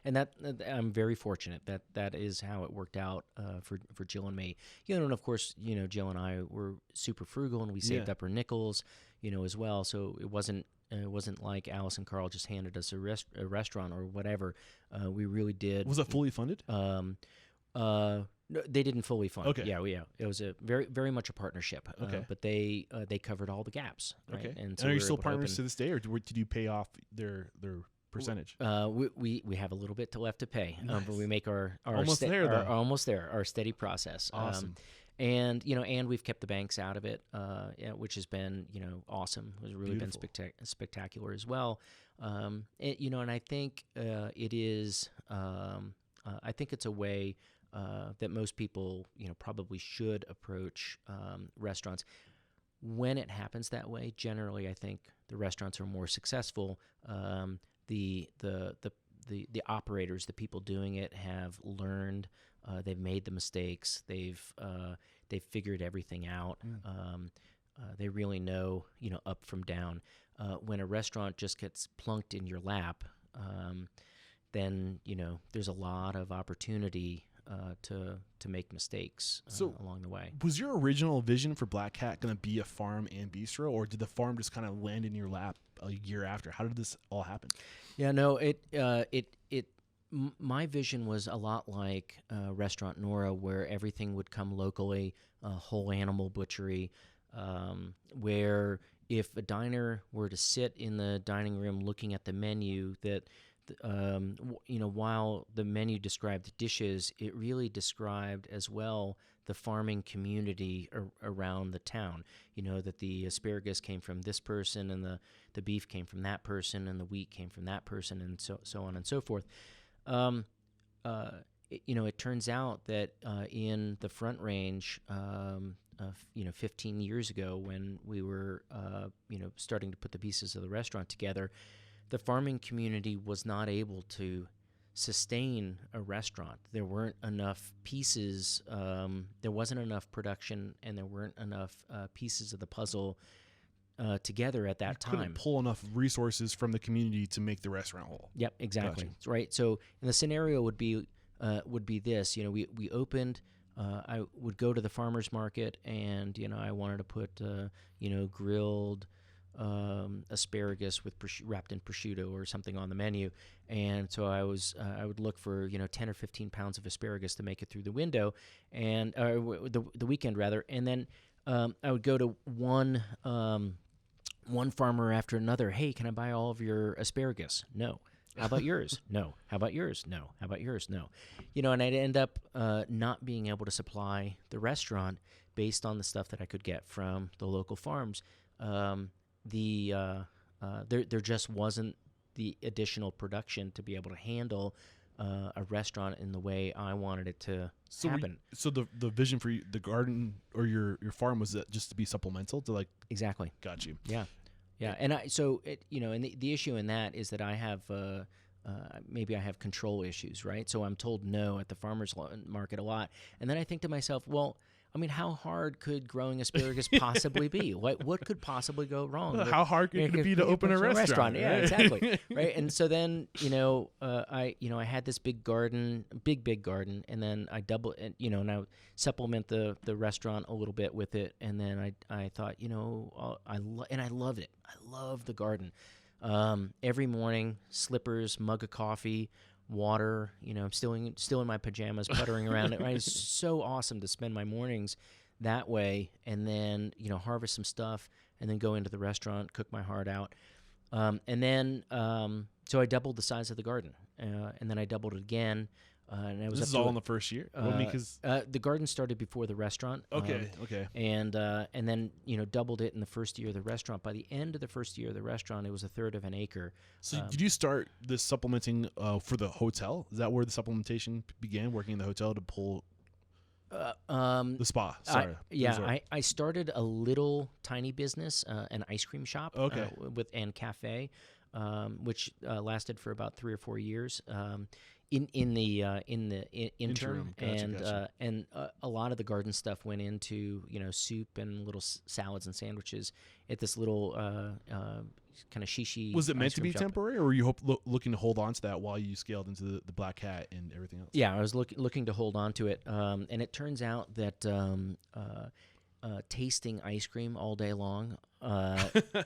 And that I'm very fortunate that is how it worked out for Jill and me. And of course, Jill and I were super frugal, and we saved up our nickels, as well. So it wasn't like Alice and Carl just handed us a restaurant or whatever. We really did. Was it fully funded? No, they didn't fully fund. Okay. Yeah. It was a very, very much a partnership. Okay. But they covered all the gaps. Right? Okay. And so are you we were still able to partners to this day, or did you pay off their percentage? We have a little bit left to pay, but we make our Almost there, though. almost there, our steady process. Awesome. And we've kept the banks out of it, which has been awesome. It has really Beautiful. been spectacular as well. And I think it is. I think it's a way that most people probably should approach restaurants. When it happens that way, generally, I think the restaurants are more successful. The operators, the people doing it, have learned. They've made the mistakes. They've figured everything out. They really know, up from down. When a restaurant just gets plunked in your lap, then there's a lot of opportunity to make mistakes along the way. Was your original vision for Black Cat going to be a farm and bistro, or did the farm just kind of land in your lap a year after? How did this all happen? Yeah, no, my vision was a lot like Restaurant Nora, where everything would come locally, whole animal butchery, where if a diner were to sit in the dining room looking at the menu, that while the menu described dishes, it really described as well the farming community around the town. That the asparagus came from this person, and the beef came from that person, and the wheat came from that person, and so on and so forth. It turns out that in the Front Range, 15 years ago, when we were, starting to put the pieces of the restaurant together, the farming community was not able to sustain a restaurant. There weren't enough pieces. There wasn't enough production, and there weren't enough pieces of the puzzle together at that time. Couldn't pull enough resources from the community to make the restaurant whole. Yep, exactly. Gotcha. Right. So, and the scenario would be this. We opened. I would go to the farmer's market, and I wanted to put grilled asparagus with wrapped in prosciutto or something on the menu, and so I would look for 10 or 15 pounds of asparagus to make it through the window, and the weekend rather, and then I would go to one farmer after another. Hey, can I buy all of your asparagus? No. How about yours? No. How about yours? No. How about yours? No. And I'd end up not being able to supply the restaurant based on the stuff that I could get from the local farms. There just wasn't the additional production to be able to handle a restaurant in the way I wanted it to happen. So the vision for the garden or your farm was just to be supplemental to like. Exactly. Got you. Yeah. And and the issue in that is that I have maybe I have control issues, right? So I'm told no at the farmer's market a lot, and then I think to myself, well, I mean, how hard could growing asparagus possibly be? What could possibly go wrong? How hard could it be to open a restaurant? Yeah, exactly. Right. And so then, I had this big garden, big garden, and then I double it, and I supplement the restaurant a little bit with it. And then I thought, I love it. I love the garden. Every morning, slippers, mug of coffee, water, I'm still in my pajamas puttering around it. Right? It's so awesome to spend my mornings that way, and then harvest some stuff, and then go into the restaurant, cook my heart out, and then so I doubled the size of the garden, and then I doubled it again. And I was this is all in the first year. Because the garden started before the restaurant. Okay. And then doubled it in the first year of the restaurant. By the end of the first year of the restaurant, it was a third of an acre. So did you start this supplementing for the hotel? Is that where the supplementation began? Working in the hotel to pull the spa. Sorry. I started a little tiny business, an ice cream shop. Okay. And cafe, which lasted for about 3 or 4 years. In the interim. Gotcha. And a lot of the garden stuff went into soup and little salads and sandwiches at this little kind of shishi. Was it meant to be temporary, or were you looking to hold on to that while you scaled into the Black Cat and everything else? Yeah, I was looking to hold on to it, and it turns out that tasting ice cream all day long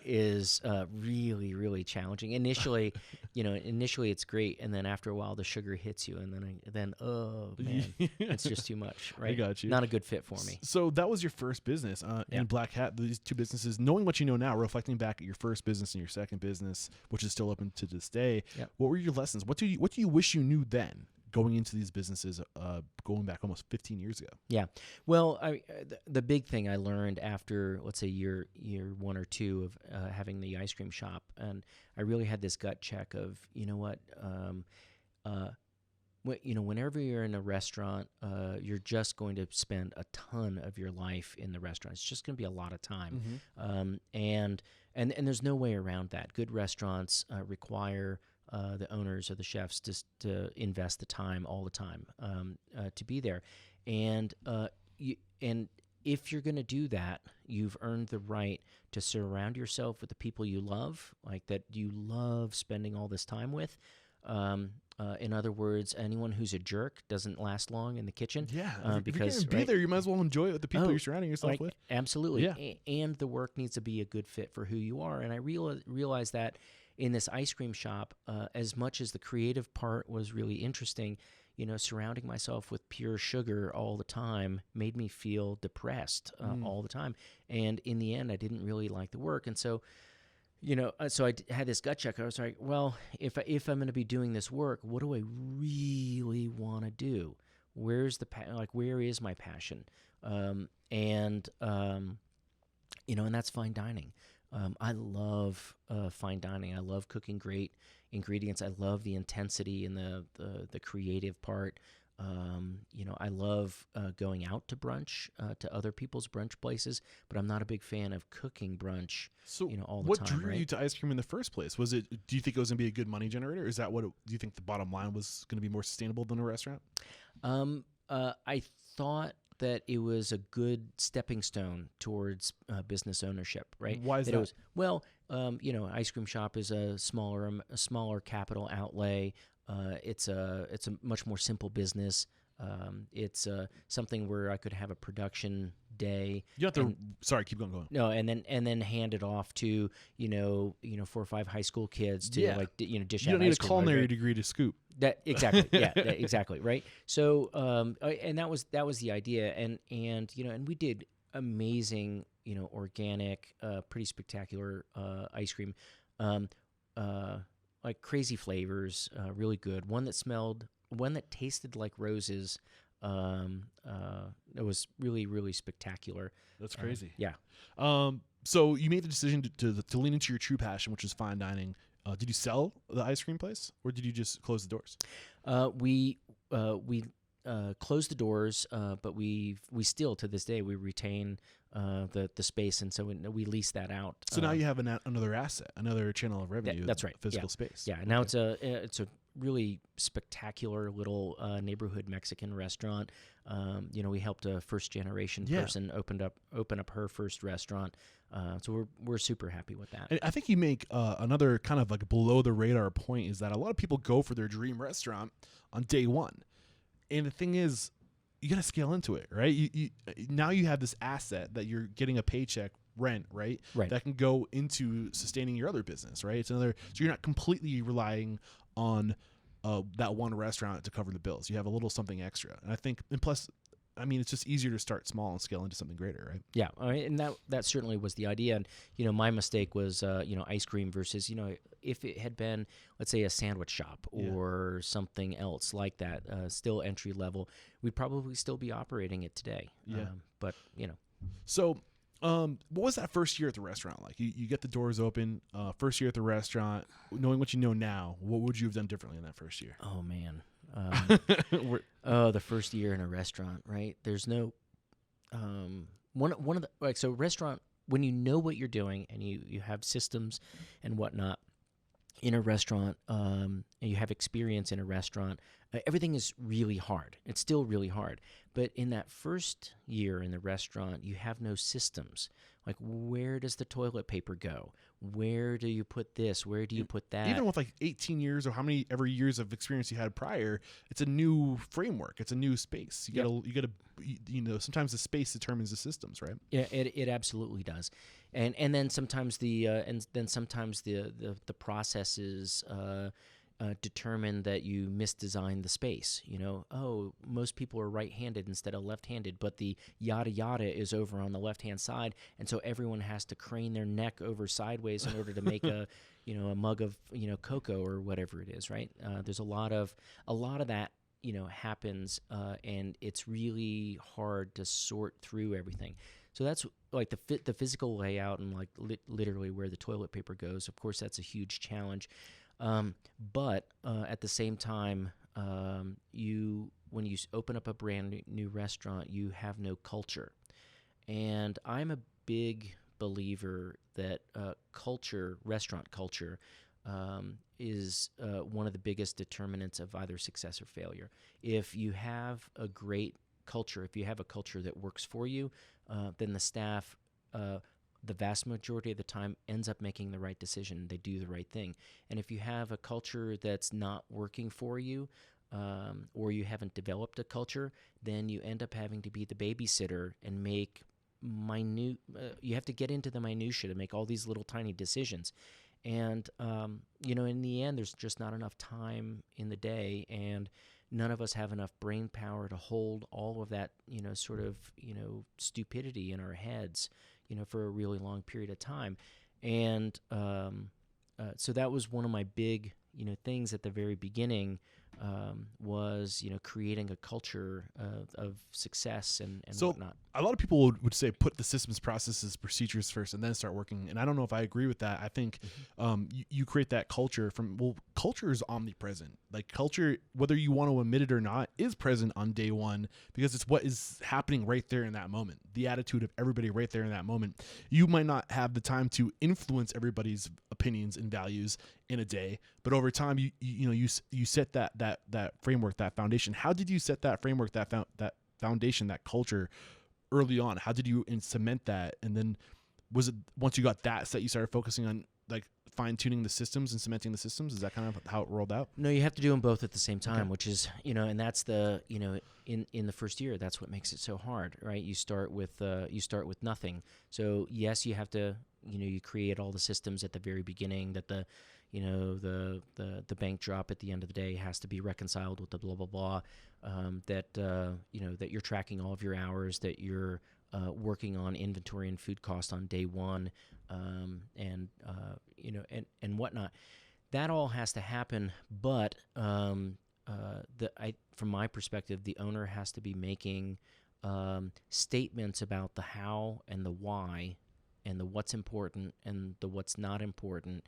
is really, really challenging. Initially, it's great, and then after a while, the sugar hits you, and then oh man, it's just too much. Right? I got you. Not a good fit for me. So that was your first business in Black Hat. These two businesses, knowing what you know now, reflecting back at your first business and your second business, which is still open to this day. Yep. What were your lessons? What do you wish you knew then, going into these businesses, going back almost 15 years ago? Yeah. Well, the big thing I learned after, let's say, year 1 or 2 of having the ice cream shop, and I really had this gut check of, whenever you're in a restaurant, you're just going to spend a ton of your life in the restaurant. It's just going to be a lot of time. Mm-hmm. And there's no way around that. Good restaurants require the owners or the chefs to invest the time all the time to be there, and if you're going to do that, you've earned the right to surround yourself with the people you love, like that you love spending all this time with, In other words, anyone who's a jerk doesn't last long in the kitchen. Yeah, because if you're gonna be there, you might as well enjoy it with the people you're surrounding yourself with. Absolutely. Yeah. And the work needs to be a good fit for who you are. And I realized that in this ice cream shop, as much as the creative part was really interesting, surrounding myself with pure sugar all the time made me feel depressed all the time. And in the end, I didn't really like the work. And so, so I had this gut check. I was like, well, if I'm going to be doing this work, what do I really want to do? Where's where is my passion? And that's fine dining. I love fine dining. I love cooking great ingredients. I love the intensity and the creative part. I love going out to brunch, to other people's brunch places, but I'm not a big fan of cooking brunch. So, all the what time. drew you to ice cream in the first place? Do you think it was going to be a good money generator? Is that do you think the bottom line was going to be more sustainable than a restaurant? I thought that it was a good stepping stone towards business ownership, right? Why is that? Ice cream shop is a smaller capital outlay. It's a much more simple business. It's something where I could have a production day. You have to. Sorry, keep going. No, and then hand it off to 4 or 5 high school kids to dish out ice cream. You don't need a culinary degree to scoop. That exactly, yeah, exactly, right. So, and that was the idea, and we did amazing, organic, pretty spectacular ice cream, like crazy flavors, really good. One that tasted like roses. It was really, really spectacular. That's crazy. Yeah. So you made the decision to lean into your true passion, which is fine dining. Did you sell the ice cream place, or did you just close the doors? We closed the doors, but we still to this day we retain the space, and so we lease that out. So now you have another asset, another channel of revenue. That's right. Physical space. Yeah. Now it's a really spectacular little neighborhood Mexican restaurant. We helped a first generation person open up her first restaurant. So we're super happy with that. And I think you make another kind of like below the radar point is that a lot of people go for their dream restaurant on day one, and the thing is, you got to scale into it, right? You now you have this asset that you're getting a paycheck rent, right? Right. That can go into sustaining your other business, right? So you're not completely relying on that one restaurant to cover the bills. You have a little something extra, and I think, and plus, I mean, it's just easier to start small and scale into something greater, right? Yeah, and that certainly was the idea. And my mistake was ice cream versus if it had been, let's say, a sandwich shop or something else like that, still entry level, we'd probably still be operating it today. Yeah, but So, what was that first year at the restaurant like? You get the doors open, first year at the restaurant, knowing what you know now, what would you have done differently in that first year? Oh man. The first year in a restaurant, right? There's no one of the so restaurant, when you know what you're doing and you have systems and whatnot in a restaurant, and you have experience in a restaurant, everything is really hard. It's still really hard. But in that first year in the restaurant, you have no systems. Like, where does the toilet paper go? Where do you put this? Where do you put that? Even with like 18 years or how many ever years of experience you had prior, it's a new framework. It's a new space. You gotta, sometimes the space determines the systems, right? Yeah, it absolutely does. And then sometimes the processes determine that you misdesign the space. Most people are right-handed instead of left-handed, but the yada yada is over on the left-hand side, and so everyone has to crane their neck over sideways in order to make a mug of cocoa or whatever it is, right? There's a lot of that happens, and it's really hard to sort through everything. So that's like the physical layout and like literally where the toilet paper goes. Of course, that's a huge challenge. But at the same time, when you open up a brand new restaurant, you have no culture. And I'm a big believer that restaurant culture, is one of the biggest determinants of either success or failure. If you have a great culture, if you have a culture that works for you, then the staff the vast majority of the time ends up making the right decision. They do the right thing. And if you have a culture that's not working for you, or you haven't developed a culture, then you end up having to be the babysitter and make minute. You have to get into the minutia to make all these little tiny decisions. And, in the end, there's just not enough time in the day, and none of us have enough brain power to hold all of that, stupidity in our heads, for a really long period of time. And so that was one of my big, things at the very beginning, was, creating a culture of success and whatnot. A lot of people would say put the systems, processes, procedures first and then start working. And I don't know if I agree with that. I think you create that culture culture is omnipresent. Like culture, whether you want to admit it or not, is present on day one because it's what is happening right there in that moment. The attitude of everybody right there in that moment. You might not have the time to influence everybody's opinions and values in a day, but over time, you set that framework, that foundation. How did you set that framework, that foundation, that culture early on? How did you cement that? And then was it once you got that set, you started focusing on like fine tuning the systems and cementing the systems? Is that kind of how it rolled out? No, you have to do them both at the same time, which is, and that's the, in the first year, that's what makes it so hard, right? You start with nothing. So yes, you have to, you create all the systems at the very beginning that the bank drop at the end of the day has to be reconciled with the blah, blah, blah, that you're tracking all of your hours, that you're working on inventory and food cost on day one, and whatnot. That all has to happen, but from my perspective, the owner has to be making statements about the how and the why and the what's important and the what's not important,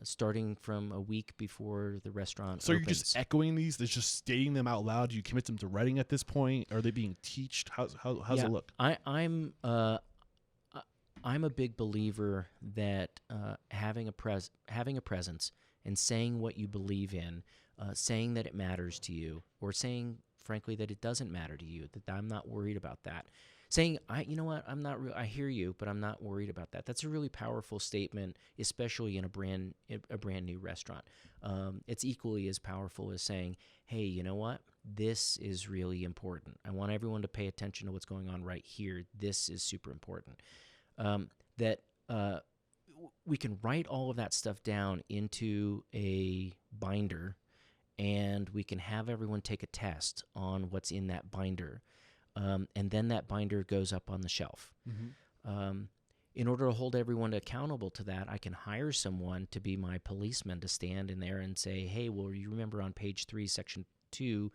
starting from a week before the restaurant opens. You're just echoing these? They're just stating them out loud? Do you commit them to writing at this point? Are they being taught? How's it look? I'm a big believer that having a presence and saying what you believe in, saying that it matters to you, or saying, frankly, that it doesn't matter to you, that I'm not worried about that. Saying, I'm not. I hear you, but I'm not worried about that. That's a really powerful statement, especially in a brand new restaurant. It's equally as powerful as saying, "Hey, you know what? This is really important. I want everyone to pay attention to what's going on right here. This is super important." We can write all of that stuff down into a binder, and we can have everyone take a test on what's in that binder. And then that binder goes up on the shelf. Mm-hmm. In order to hold everyone accountable to that, I can hire someone to be my policeman to stand in there and say, "Hey, well, you remember on page 3, section 2,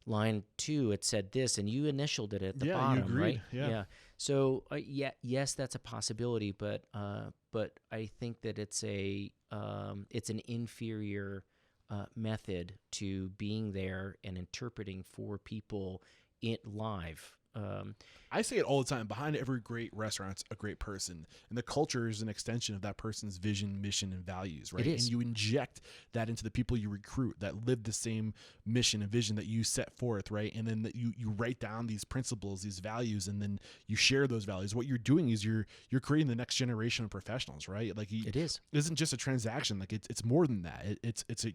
line 2, it said this, and you initialed it at the bottom, you agreed. Right?" Yeah. So, yes, that's a possibility, but I think that it's an inferior method to being there and interpreting for people live. I say it all the time. Behind every great restaurant's a great person, and the culture is an extension of that person's vision, mission, and values, right? It is. And you inject that into the people you recruit that live the same mission and vision that you set forth, right? And then you write down these principles, these values, and then you share those values. What you're doing is you're creating the next generation of professionals, right? Like it is. It isn't just a transaction. Like it's more than that.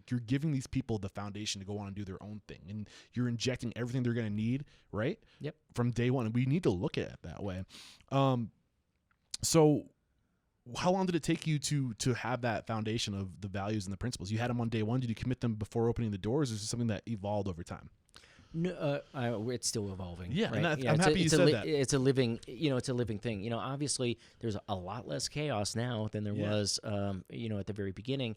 You're giving these people the foundation to go on and do their own thing, and you're injecting everything they're going to need, right? Yep. From day one, and we need to look at it that way. So how long did it take you to have that foundation of the values and the principles? You had them on day one. Did you commit them before opening the doors, or is it something that evolved over time? No, it's still evolving. Yeah, right? and I'm happy you said that. It's a living, it's a living thing. Obviously, there's a lot less chaos now than there was, at the very beginning.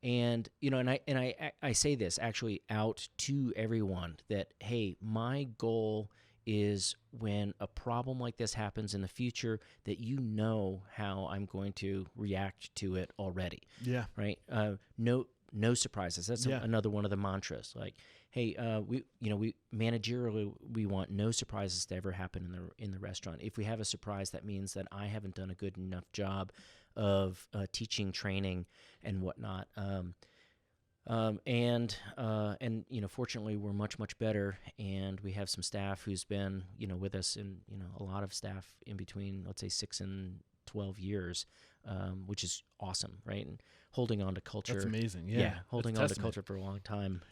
And I say this actually out to everyone that, hey, my goal is when a problem like this happens in the future, that how I'm going to react to it already. Yeah. Right. No surprises. That's another one of the mantras. Like, hey, we managerially, we want no surprises to ever happen in the restaurant. If we have a surprise, that means that I haven't done a good enough job of teaching, training, and whatnot. And fortunately, we're much better, and we have some staff who's been with us, and a lot of staff in between, let's say 6 and 12 years, which is awesome, right? And holding on to culture. That's amazing. Yeah, holding on to culture for a long time,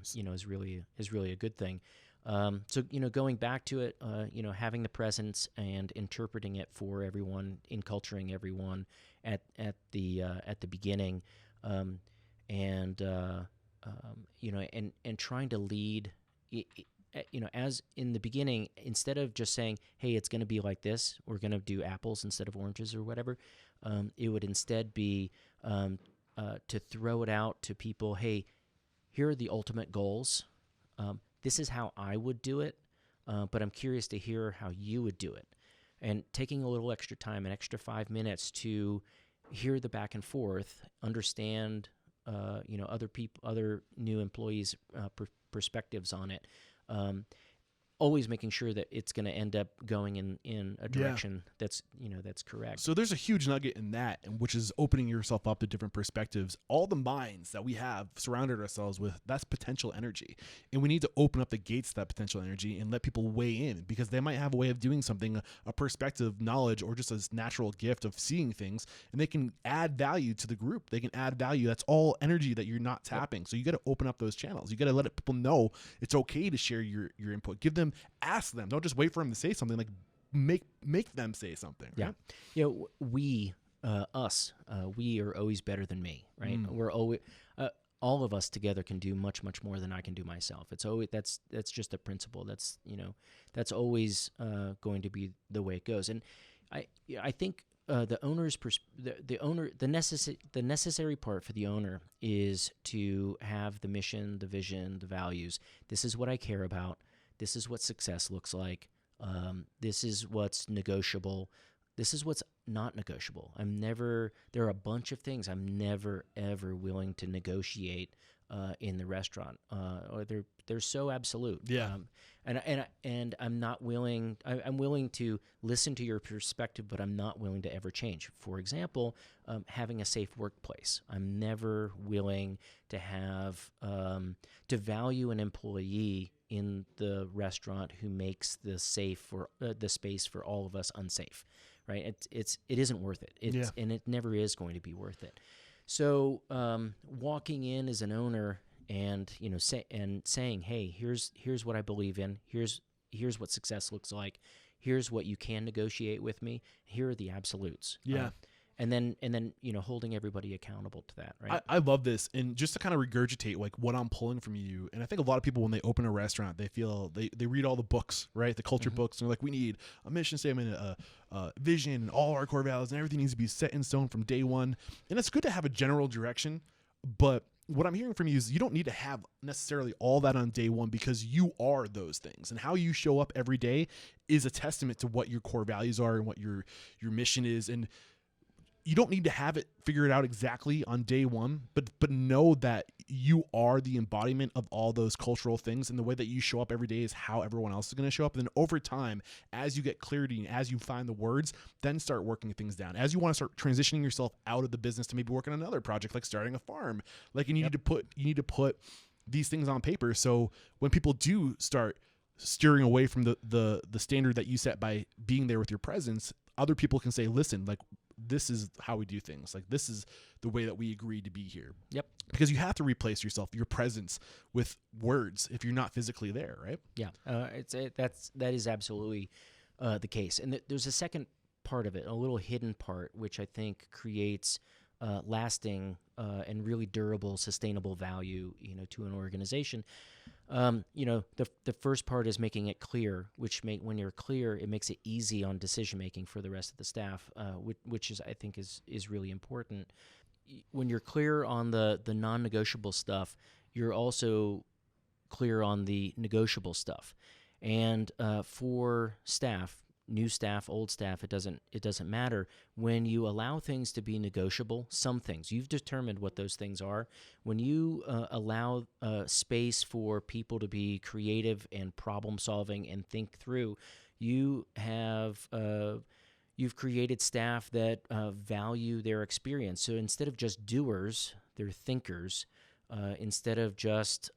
is really a good thing. So going back to it, having the presence and interpreting it for everyone, enculturing everyone at the beginning, and trying to lead. As in the beginning, instead of just saying, "Hey, it's going to be like this. We're going to do apples instead of oranges or whatever," it would instead be to throw it out to people. Hey, here are the ultimate goals. This is how I would do it, but I'm curious to hear how you would do it. And taking a little extra time, an extra 5 minutes to hear the back and forth, understand, other new employees' perspectives on it. Always making sure that it's going to end up going in a direction that's correct. So there's a huge nugget in that, which is opening yourself up to different perspectives. All the minds that we have surrounded ourselves with, that's potential energy. And we need to open up the gates to that potential energy and let people weigh in, because they might have a way of doing something, a perspective, knowledge, or just a natural gift of seeing things, and they can add value to the group. They can add value. That's all energy that you're not tapping. Yep. So you got to open up those channels. You got to let people know it's okay to share your input. Give them, ask them. Don't just wait for them to say something. Like make them say something. Right? Yeah. We are always better than me. Right. We're always all of us together can do much more than I can do myself. It's always that's just a principle. That's always going to be the way it goes. And I think the owner's the necessary part for the owner is to have the mission, the vision, the values. This is what I care about. This is what success looks like. This is what's negotiable. This is what's not negotiable. There are a bunch of things I'm never, ever willing to negotiate in the restaurant. Or they're so absolute. Yeah. And I'm not willing, I'm willing to listen to your perspective, but I'm not willing to ever change. For example, having a safe workplace. I'm never willing to have, to value an employee in the restaurant who makes the space for all of us unsafe, right? It isn't worth it. And it never is going to be worth it. So walking in as an owner and saying, hey, here's what I believe in. Here's what success looks like. Here's what you can negotiate with me. Here are the absolutes. Yeah. And then holding everybody accountable to that, right? I love this. And just to kind of regurgitate like what I'm pulling from you, and I think a lot of people when they open a restaurant, they feel they read all the books, right? The culture books, and they're like, we need a mission statement, a vision, and all our core values, and everything needs to be set in stone from day one. And it's good to have a general direction, but what I'm hearing from you is you don't need to have necessarily all that on day one, because you are those things, and how you show up every day is a testament to what your core values are and what your mission is. And you don't need to have it figured out exactly on day one, but know that you are the embodiment of all those cultural things, and the way that you show up every day is how everyone else is going to show up. And then over time, as you get clarity and as you find the words, then start working things down. As you want to start transitioning yourself out of the business to maybe work on another project, like starting a farm, like you need to put these things on paper. So when people do start steering away from the standard that you set by being there with your presence, other people can say, listen, like, this is how we do things. Like, this is the way that we agreed to be here. Yep. Because you have to replace yourself, your presence, with words if you're not physically there, right? Yeah. That is absolutely the case. And there's a second part of it, a little hidden part, which I think creates lasting and really durable, sustainable value, to an organization. The first part is making it clear, when you're clear, it makes it easy on decision making for the rest of the staff, which is, I think, is really important. When you're clear on the non-negotiable stuff, you're also clear on the negotiable stuff. And for staff, new staff, old staff, it doesn't matter. When you allow things to be negotiable, some things, you've determined what those things are. When you allow space for people to be creative and problem solving and think through, you've created staff that value their experience. So instead of just doers, they're thinkers. instead of just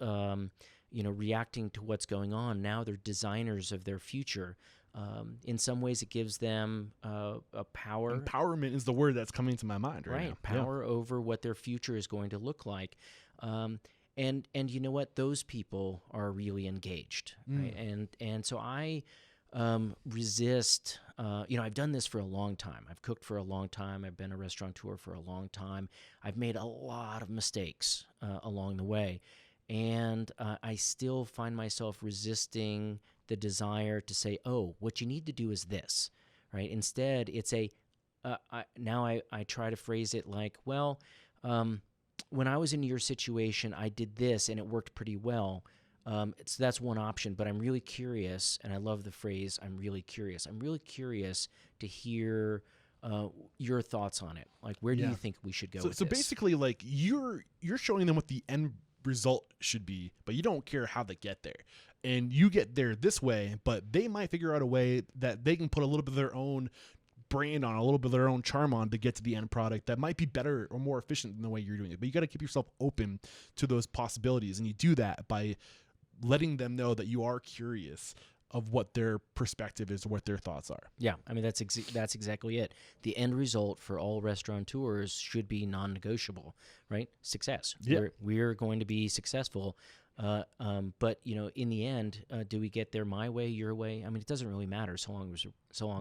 reacting to what's going on. Now they're designers of their future. In some ways, it gives them a power. Empowerment is the word that's coming to my mind right now. Power over what their future is going to look like. And you know what? Those people are really engaged, right? And so I resist. I've done this for a long time. I've cooked for a long time. I've been a restaurateur for a long time. I've made a lot of mistakes along the way, and I still find myself resisting the desire to say, "Oh, what you need to do is this," right? Instead, it's I try to phrase it like, "Well, when I was in your situation, I did this and it worked pretty well. So that's one option, but I'm really curious," and I love the phrase, "I'm really curious." I'm really curious to hear your thoughts on it. Like, where do you think we should go with so this? basically, like, you're showing them what the end result should be, but you don't care how they get there. And you get there this way, but they might figure out a way that they can put a little bit of their own brand on, a little bit of their own charm on to get to the end product that might be better or more efficient than the way you're doing it. But you got to keep yourself open to those possibilities. And you do that by letting them know that you are curious of what their perspective is, what their thoughts are. Yeah, I mean, that's exactly it. The end result for all restaurateurs should be non-negotiable, right? Success. Yeah. We're going to be successful. But in the end, do we get there my way, your way? I mean, it doesn't really matter so long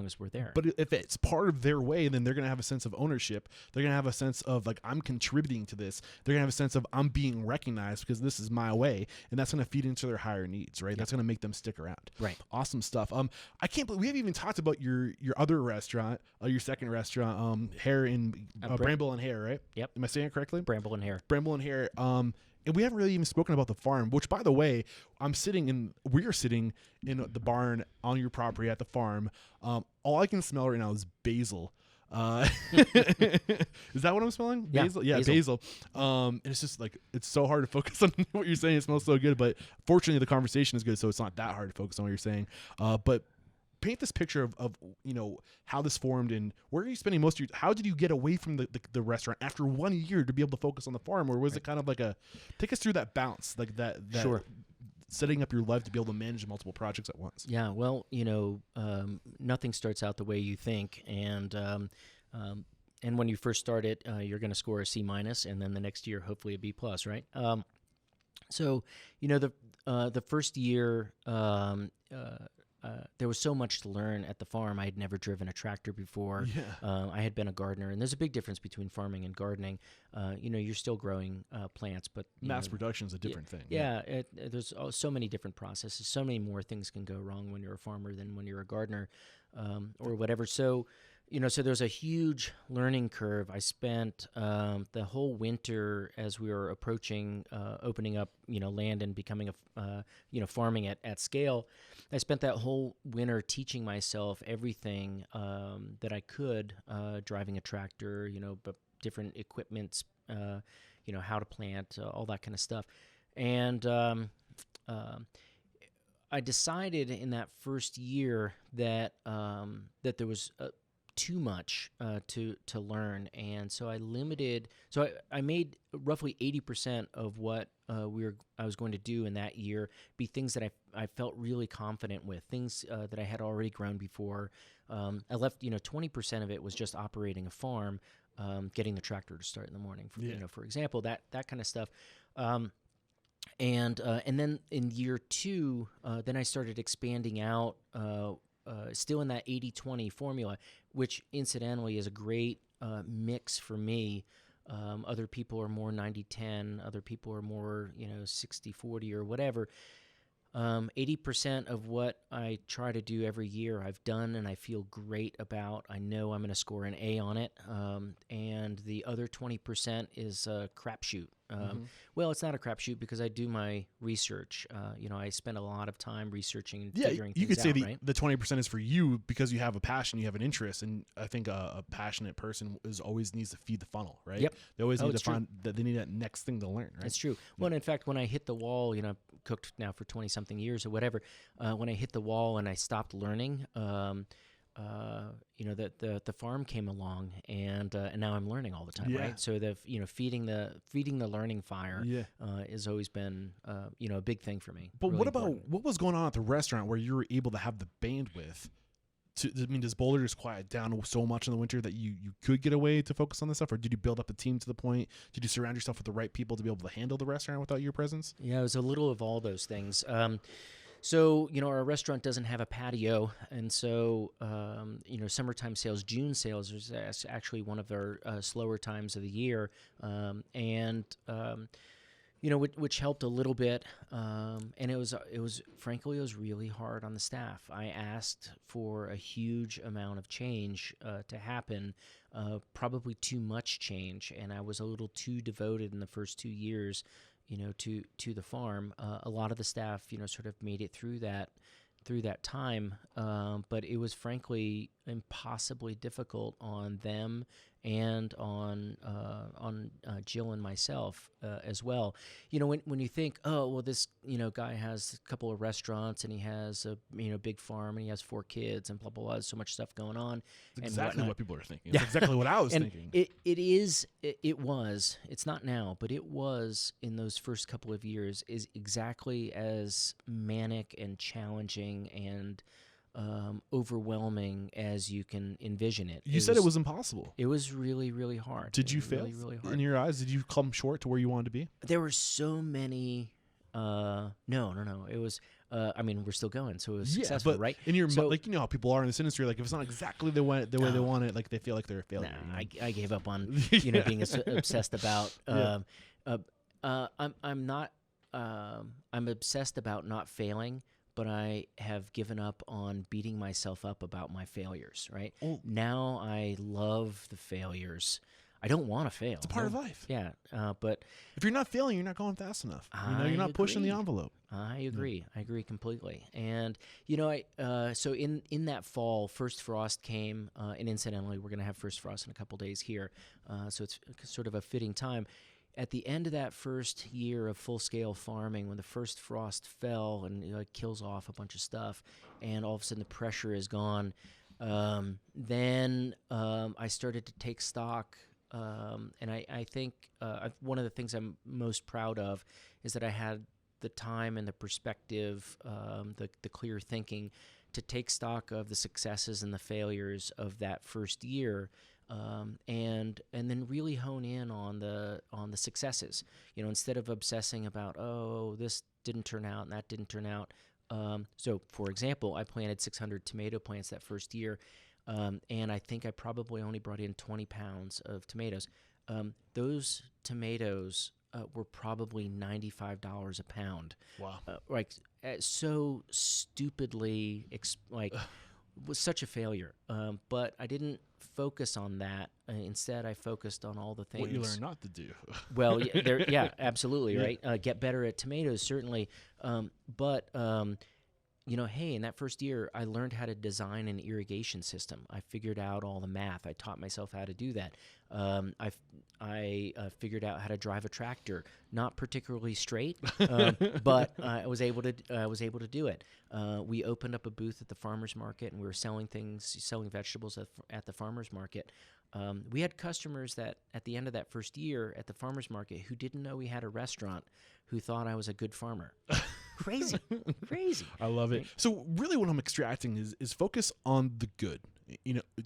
as we're there. But if it's part of their way, then they're going to have a sense of ownership. They're going to have a sense of, like, I'm contributing to this. They're going to have a sense of, I'm being recognized because this is my way, and that's going to feed into their higher needs, right? Yep. That's going to make them stick around. Right. Awesome stuff. I can't believe we haven't even talked about your other restaurant, your second restaurant, Hare in Bramble and Hare, right? Yep. Am I saying it correctly? Bramble and Hare. Bramble and Hare. And we haven't really even spoken about the farm, which, by the way, we're sitting in the barn on your property at the farm. All I can smell right now is basil. Is that what I'm smelling? Yeah, basil. Yeah, basil. And it's just like, it's so hard to focus on what you're saying. It smells so good, but fortunately the conversation is good, so it's not that hard to focus on what you're saying. But paint this picture of how this formed and where are you spending most of your, how did you get away from the restaurant after 1 year to be able to focus on the farm? Or was it kind of like take us through that bounce, like that Sure. setting up your life to be able to manage multiple projects at once? Yeah, well, nothing starts out the way you think, and when you first start it, you're going to score a C-, and then the next year, hopefully a B+, right? So, the first year, there was so much to learn at the farm. I had never driven a tractor before. Yeah. I had been a gardener, and there's a big difference between farming and gardening. You're still growing plants, but mass production is a different thing. Yeah, there's so many different processes. So many more things can go wrong when you're a farmer than when you're a gardener, or whatever. So, so there's a huge learning curve. I spent the whole winter as we were approaching opening up, land and becoming farming at scale. I spent that whole winter teaching myself everything that I could, driving a tractor, but different equipments, how to plant, all that kind of stuff. And I decided in that first year that there was too much to learn, and so I limited. So I made roughly 80% of what I was going to do in that year be things that I felt really confident with, things that I had already grown before. I left 20% of it was just operating a farm, getting the tractor to start in the morning, for example, that kind of stuff. And then in year 2, then I started expanding out. Still in that 80-20 formula, which incidentally is a great mix for me. Other people are more 90-10, other people are more 60-40 or whatever. 80% of what I try to do every year I've done and I feel great about. I know I'm going to score an A on it. And the other 20% is a crapshoot. Well, it's not a crapshoot because I do my research. I spend a lot of time researching and figuring things out. You could say the 20% is for you because you have a passion, you have an interest, and I think a passionate person always needs to feed the funnel, right? Yep. They always need to find that they need that next thing to learn, right? That's true. Well, and in fact, when I hit the wall, I've cooked now for 20-something years or whatever. When I hit the wall and I stopped learning, the farm came along, and now I'm learning all the time, Yeah. right? So feeding the learning fire has always been a big thing for me. But really what about important. what was going on at the restaurant where you were able to have the bandwidth? Does Boulder just quiet down so much in the winter that you could get away to focus on this stuff, or did you build up the team to the point? Did you surround yourself with the right people to be able to handle the restaurant without your presence? Yeah, it was a little of all those things. So, our restaurant doesn't have a patio, and so, summertime sales, June sales, is actually one of our slower times of the year, which helped a little bit, and it was frankly, it was really hard on the staff. I asked for a huge amount of change to happen, probably too much change, and I was a little too devoted in the first 2 years, to the farm. A lot of the staff, sort of made it through that time, but it was frankly impossibly difficult on them and on Jill and myself as well. When you think, oh well, this guy has a couple of restaurants and he has a big farm and he has 4 kids and blah blah blah. There's so much stuff going on. It's exactly what people are thinking. It's exactly what I was thinking. It was. It's not now, but it was in those first couple of years is exactly as manic and challenging and overwhelming as you can envision it. You said it was impossible. It was really, really hard. Did you fail? Really, really hard. In your eyes? Did you come short to where you wanted to be? There were so many. No. It was. We're still going, so it was successful, but right? In your how people are in this industry. Like if it's not exactly the way they want it, like they feel like they're a failure. I gave up on being obsessed about. I'm not. I'm obsessed about not failing. But I have given up on beating myself up about my failures, right? Oh. Now I love the failures. I don't want to fail. It's a part of life. Yeah, but if you're not failing, you're not going fast enough. You're not pushing the envelope. I agree. I agree completely. And so in that fall, First Frost came, and incidentally, we're going to have First Frost in a couple days here, so it's sort of a fitting time. At the end of that first year of full-scale farming, when the first frost fell and kills off a bunch of stuff, and all of a sudden the pressure is gone, then I started to take stock, and I think one of the things I'm most proud of is that I had the time and the perspective, the clear thinking to take stock of the successes and the failures of that first year. And then really hone in on the successes. Instead of obsessing about this didn't turn out and that didn't turn out. So for example, I planted 600 tomato plants that first year, and I think I probably only brought in 20 pounds of tomatoes. Those tomatoes were probably $95 a pound. Wow! So stupidly was such a failure. But I didn't focus on that. Instead, I focused on all the things. What you learned not to do. Well, absolutely, yeah. Right? Get better at tomatoes, certainly. But hey, in that first year, I learned how to design an irrigation system. I figured out all the math. I taught myself how to do that. I figured out how to drive a tractor, not particularly straight, but I was able to do it. We opened up a booth at the farmers market, and we were selling vegetables at the farmers market. We had customers that at the end of that first year at the farmers market who didn't know we had a restaurant, who thought I was a good farmer. Crazy. I love it. So really what I'm extracting is focus on the good.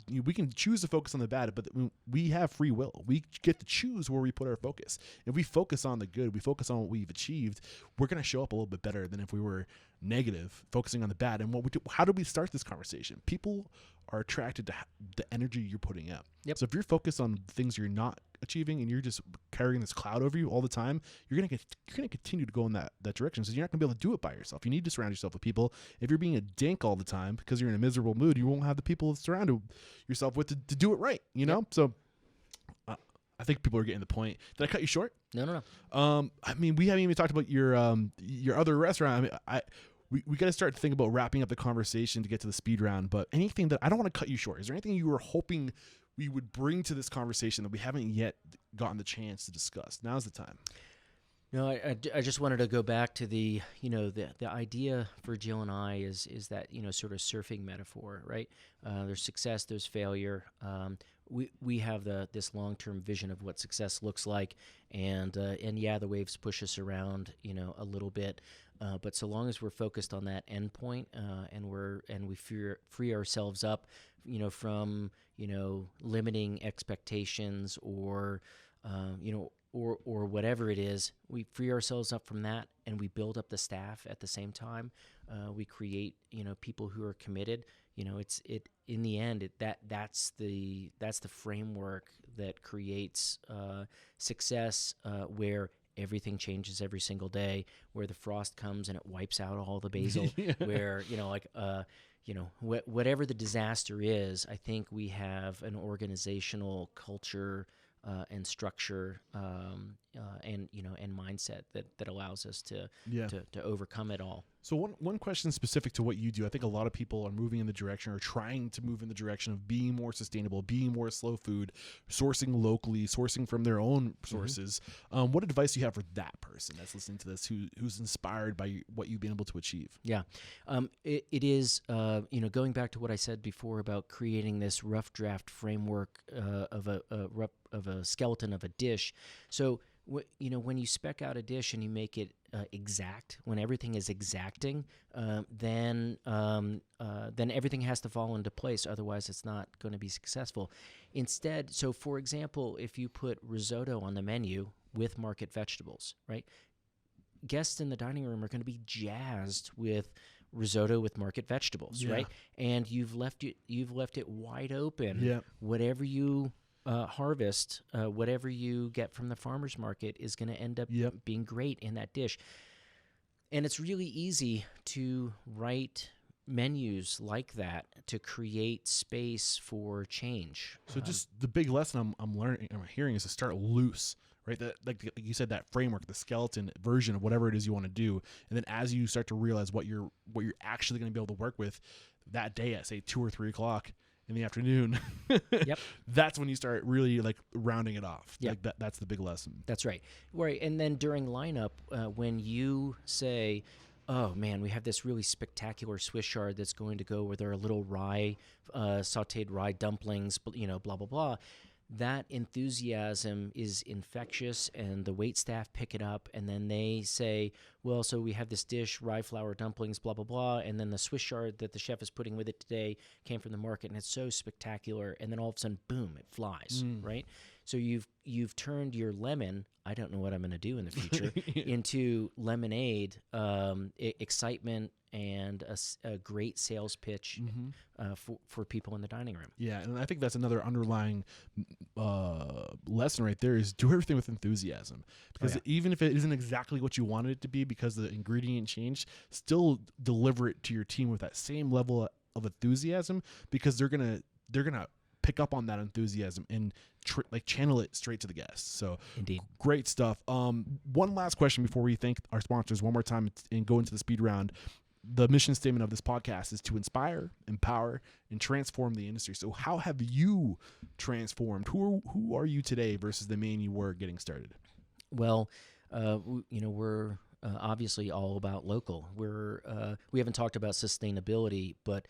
We can choose to focus on the bad, but we have free will. We get to choose where we put our focus. If we focus on the good, we focus on what we've achieved, we're going to show up a little bit better than if we were negative, focusing on the bad. And how do we start this conversation? People are attracted to the energy you're putting out. Yep. So if you're focused on things you're not achieving and you're just carrying this cloud over you all the time, you're gonna continue to go in that direction. So you're not gonna be able to do it by yourself. You need to surround yourself with people. If you're being a dink all the time because you're in a miserable mood, you won't have the people to surround yourself with to do it right. Yep. So I think people are getting the point. Did I cut you short? No. We haven't even talked about your other restaurant. We got to start to think about wrapping up the conversation to get to the speed round. But anything that I don't want to cut you short. Is there anything you were hoping we would bring to this conversation that we haven't yet gotten the chance to discuss? Now's the time. No, I just wanted to go back to the idea for Jill and I is that sort of surfing metaphor, right? There's success, there's failure. We have this long-term vision of what success looks like, and yeah, the waves push us around a little bit, but so long as we're focused on that end point, and we free ourselves up from limiting expectations or or whatever it is, we free ourselves up from that, and we build up the staff at the same time. We create, people who are committed. In the end, that's the framework that creates success, where everything changes every single day, where the frost comes and it wipes out all the basil, where whatever the disaster is, I think we have an organizational culture and structure, and mindset that allows us to overcome it all. So one question specific to what you do, I think a lot of people are moving in the direction or trying to move in the direction of being more sustainable, being more slow food, sourcing locally, sourcing from their own sources. What advice do you have for that person that's listening to this, who's inspired by what you've been able to achieve? Yeah, it is going back to what I said before about creating this rough draft framework of a skeleton of a dish. So when you spec out a dish and you make it exact, when everything is exacting, then everything has to fall into place. Otherwise, it's not going to be successful. Instead, so for example, if you put risotto on the menu with market vegetables, right? Guests in the dining room are going to be jazzed with risotto with market vegetables, right? And you've left it wide open. Yeah. Whatever you harvest, whatever you get from the farmer's market is going to end up being great in that dish. And it's really easy to write menus like that to create space for change. So just the big lesson I'm hearing is to start loose, right? That, like you said, that framework, the skeleton version of whatever it is you want to do, and then as you start to realize what you're actually going to be able to work with that day at say 2 or 3 o'clock in the afternoon, that's when you start really like rounding it off. Like that's the big lesson. That's right. Right. And then during lineup, when you say, oh man, we have this really spectacular Swiss chard that's going to go with our little rye, sauteed rye dumplings, blah, blah, blah. That enthusiasm is infectious, and the wait staff pick it up, and then they say, well, so we have this dish, rye flour dumplings, blah, blah, blah, and then the Swiss chard that the chef is putting with it today came from the market, and it's so spectacular, and then all of a sudden, boom, it flies, right? So you've turned your lemon, I don't know what I'm going to do in the future, into lemonade, excitement, and a great sales pitch for people in the dining room. Yeah, and I think that's another underlying lesson right there is do everything with enthusiasm. Because even if it isn't exactly what you wanted it to be because the ingredient changed, still deliver it to your team with that same level of enthusiasm, because they're gonna pick up on that enthusiasm and channel it straight to the guests. So indeed, great stuff. One last question before we thank our sponsors one more time and go into the speed round. The mission statement of this podcast is to inspire, empower, and transform the industry. So how have you transformed? Who are you today versus the man you were getting started? Well, we're obviously all about local. We haven't talked about sustainability, but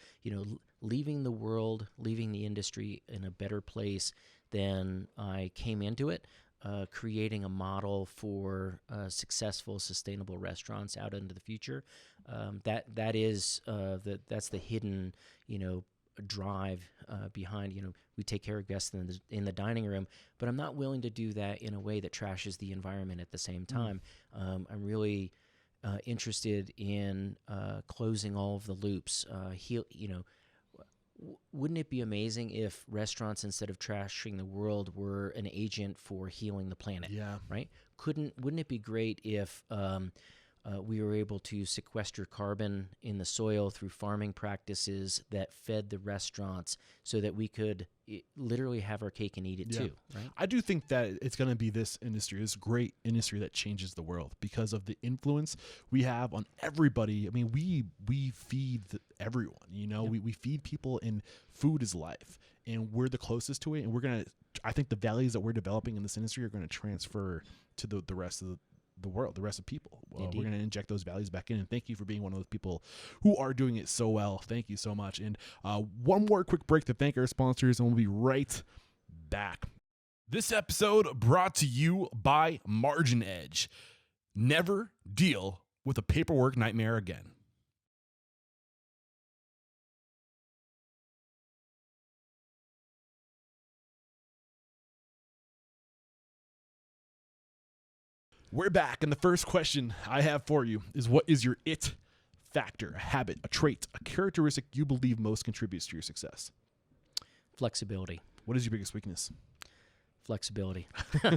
leaving the industry in a better place than I came into it. Creating a model for successful, sustainable restaurants out into the future. That's the hidden, drive behind. We take care of guests in the dining room, but I'm not willing to do that in a way that trashes the environment at the same time. I'm really interested in closing all of the loops. Wouldn't it be amazing if restaurants, instead of trashing the world, were an agent for healing the planet? Yeah. Right? Wouldn't it be great if we were able to sequester carbon in the soil through farming practices that fed the restaurants, so that we could literally have our cake and eat it too? Right? I do think that it's going to be this great industry that changes the world because of the influence we have on everybody. I mean, we feed everyone, we feed people, and food is life, and we're the closest to it. And I think the values that we're developing in this industry are going to transfer to the rest of the world, the rest of people. We're Indeed. going to inject those values back in. And thank you for being one of those people who are doing it so well. Thank you so much. And one more quick break to thank our sponsors, and we'll be right back. This episode brought to you by MarginEdge. Never deal with a paperwork nightmare again. We're back, and the first question I have for you is, what is your it factor, a habit, a trait, a characteristic you believe most contributes to your success? Flexibility. What is your biggest weakness? Flexibility.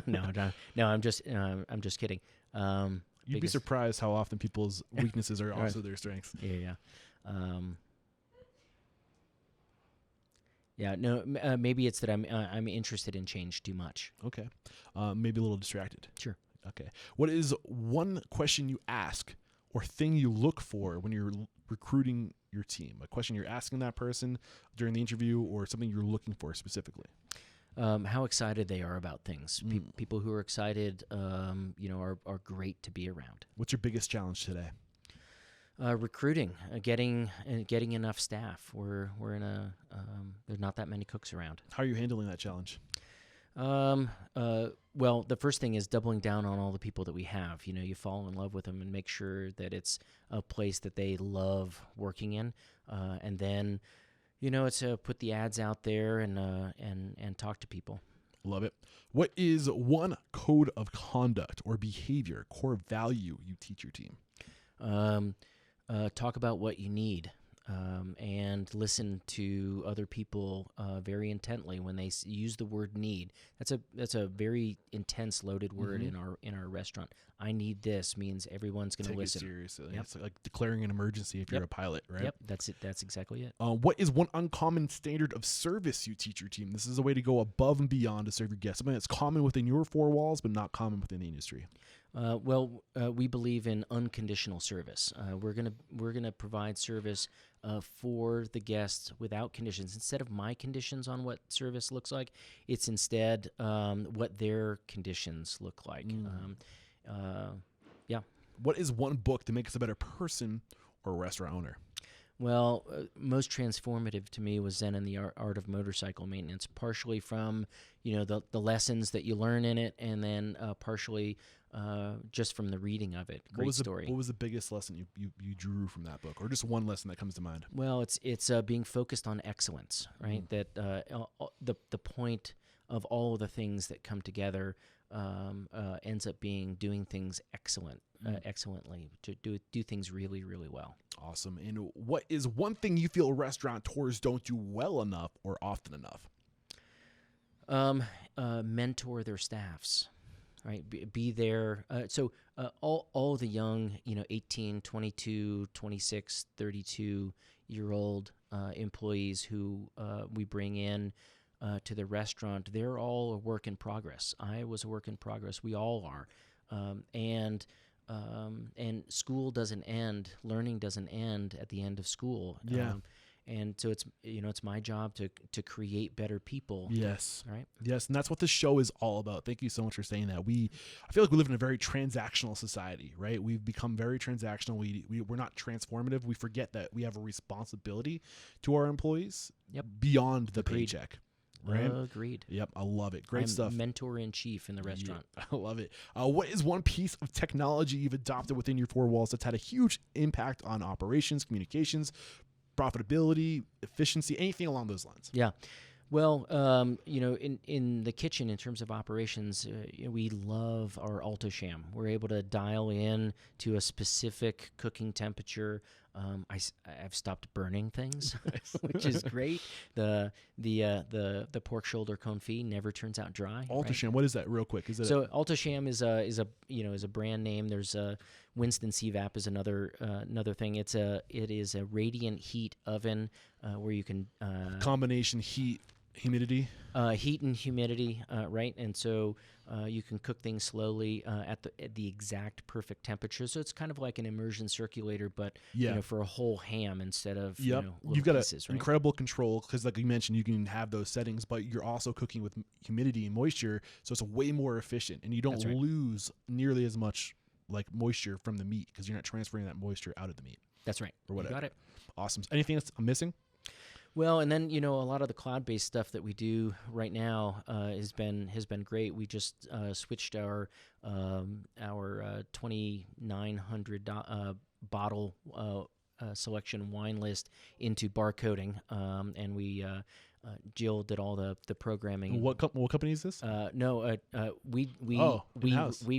No, I'm just kidding. You'd be surprised how often people's weaknesses are also their strengths. Yeah. Maybe it's that I'm interested in change too much. Okay. Maybe a little distracted. Sure. Okay. What is one question you ask or thing you look for when you're recruiting your team? A question you're asking that person during the interview, or something you're looking for specifically? How excited they are about things. People who are excited, are great to be around. What's your biggest challenge today? Recruiting, getting enough staff. We're in there's not that many cooks around. How are you handling that challenge? Well, the first thing is doubling down on all the people that we have. You fall in love with them and make sure that it's a place that they love working in, and then, it's put the ads out there and talk to people. Love it. What is one code of conduct or behavior, core value you teach your team? Talk about what you need. And listen to other people very intently when they use the word need. That's a very intense, loaded word in our restaurant. I need this means everyone's going to listen. Take it seriously. Yep. It's like declaring an emergency if you're a pilot, right? Yep, that's it. That's exactly it. What is one uncommon standard of service you teach your team? This is a way to go above and beyond to serve your guests. Something that's common within your four walls, but not common within the industry. We believe in unconditional service. We're gonna provide service for the guests without conditions. Instead of my conditions on what service looks like, it's instead what their conditions look like. What is one book to make us a better person or restaurant owner? Well, most transformative to me was Zen and the Art of Motorcycle Maintenance, partially from the lessons that you learn in it, and then partially just from the reading of it. Great story. What was the biggest lesson you drew from that book, or just one lesson that comes to mind? Well, it's being focused on excellence, right? That the point of all of the things that come together ends up being doing things excellently, to do things really, really well. Awesome. And what is one thing you feel restaurateurs don't do well enough or often enough? Mentor their staffs, right? Be there. So all the young, 18, 22, 26, 32-year-old employees who we bring in to the restaurant, they're all a work in progress. I was a work in progress. We all are. And school doesn't end, learning doesn't end at the end of school. Yeah. And so it's my job to create better people. Yes. Right. Yes. And that's what this show is all about. Thank you so much for saying that. I feel like we live in a very transactional society, right? We've become very transactional. We're not transformative. We forget that we have a responsibility to our employees beyond the paycheck. Right? Agreed. Yep, I love it. Great stuff. Mentor in chief in the restaurant. Yeah, I love it. What is one piece of technology you've adopted within your four walls that's had a huge impact on operations, communications, profitability, efficiency, anything along those lines? Yeah. Well, in the kitchen, in terms of operations, we love our AutoSham. We're able to dial in to a specific cooking temperature. I've stopped burning things, which is great. The pork shoulder confit never turns out dry. AutoSham, right? What is that, real quick? AutoSham is a brand name. There's Winston CVAP is another thing. It is a radiant heat oven where you can combination heat. Humidity? Heat and humidity, right? And so you can cook things slowly at the exact perfect temperature. So it's kind of like an immersion circulator, but for a whole ham instead of little You've got pieces, right? Incredible control because, like you mentioned, you can have those settings, but you're also cooking with humidity and moisture, so it's way more efficient, and you don't lose nearly as much like moisture from the meat because you're not transferring that moisture out of the meat. That's right. Or whatever. You got it. Awesome. Anything else I'm missing? Well, and then a lot of the cloud-based stuff that we do right now has been great. We just switched our 2,900 bottle selection wine list into barcoding, and we Jill did all the programming. What company is this? We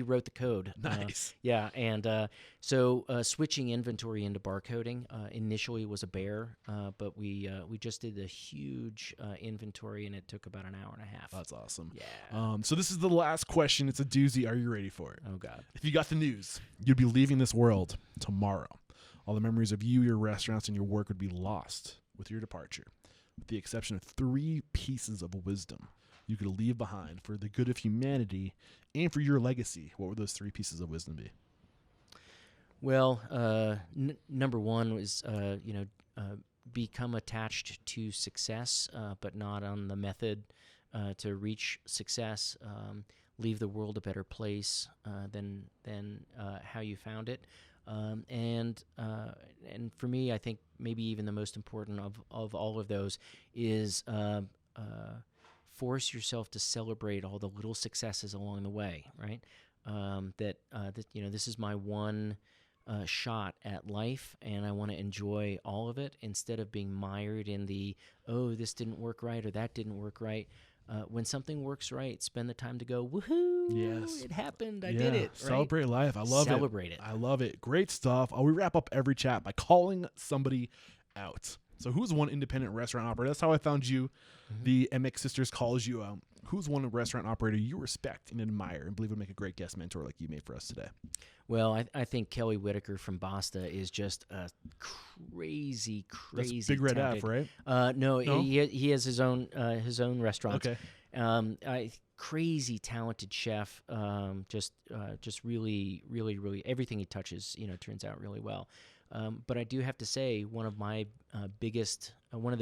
wrote the code. Nice. And so switching inventory into barcoding initially was a bear, but we just did a huge inventory, and it took about an hour and a half. That's awesome. Yeah. So this is the last question. It's a doozy. Are you ready for it? Oh God. If you got the news, you'd be leaving this world tomorrow. All the memories of you, your restaurants, and your work would be lost with your departure, with the exception of 3 pieces of wisdom you could leave behind for the good of humanity and for your legacy. What would those 3 pieces of wisdom be? Well, number one was, become attached to success, but not on the method to reach success. Leave the world a better place than how you found it. And for me, I think maybe even the most important of all of those is force yourself to celebrate all the little successes along the way, right? That this is my one shot at life, and I want to enjoy all of it instead of being mired in the, oh, this didn't work right or that didn't work right. When something works right, spend the time to go, woohoo, yes, it happened, I did it. Right? Celebrate life. I love it. Celebrate it. I love it. Great stuff. We wrap up every chat by calling somebody out. So who's one independent restaurant operator? That's how I found you. Mm-hmm. The MX Sisters calls you out. Who's one restaurant operator you respect and admire and believe would make a great guest mentor like you made for us today? Well, I think Kelly Whitaker from Basta is just a crazy That's Big Red talented. F, right? No, he has his own restaurant. Okay. Crazy talented chef. Just really, really, really everything he touches, turns out really well. But I do have to say, one of the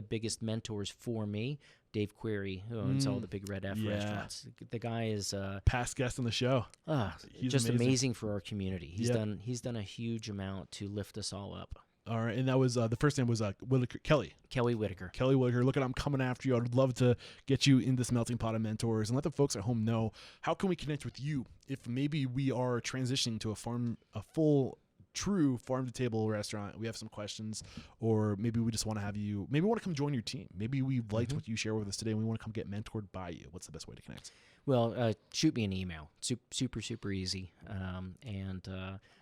biggest mentors for me, Dave Query, who owns all the Big Red F restaurants. The guy is past guest on the show. He's just amazing for our community. He's done a huge amount to lift us all up. All right, and that was the first name was Kelly Whitaker. Kelly Whitaker. Look, I'm coming after you. I'd love to get you in this melting pot of mentors and let the folks at home know how can we connect with you if maybe we are transitioning to a full true farm to table restaurant. We have some questions, or maybe we just want to have you, maybe we want to come join your team. Maybe we liked what you share with us today and we want to come get mentored by you. What's the best way to connect? Well, shoot me an email. Super, super easy. And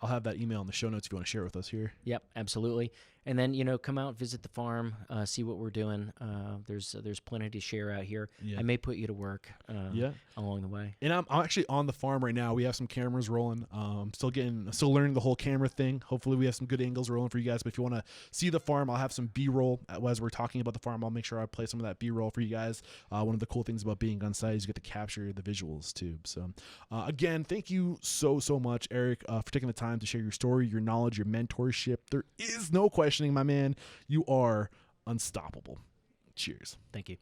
I'll have that email in the show notes if you want to share it with us here. Yep, absolutely. And then, come out, visit the farm, see what we're doing. There's plenty to share out here. Yeah. I may put you to work along the way. And I'm actually on the farm right now. We have some cameras rolling. Still learning the whole camera thing. Hopefully we have some good angles rolling for you guys. But if you want to see the farm, I'll have some B-roll as we're talking about the farm. I'll make sure I play some of that B-roll for you guys. One of the cool things about being on site is you get to capture the visuals too. So again, thank you so much, Eric, for taking the time to share your story, your knowledge, your mentorship. There is no questioning, my man. You are unstoppable. Cheers. Thank you.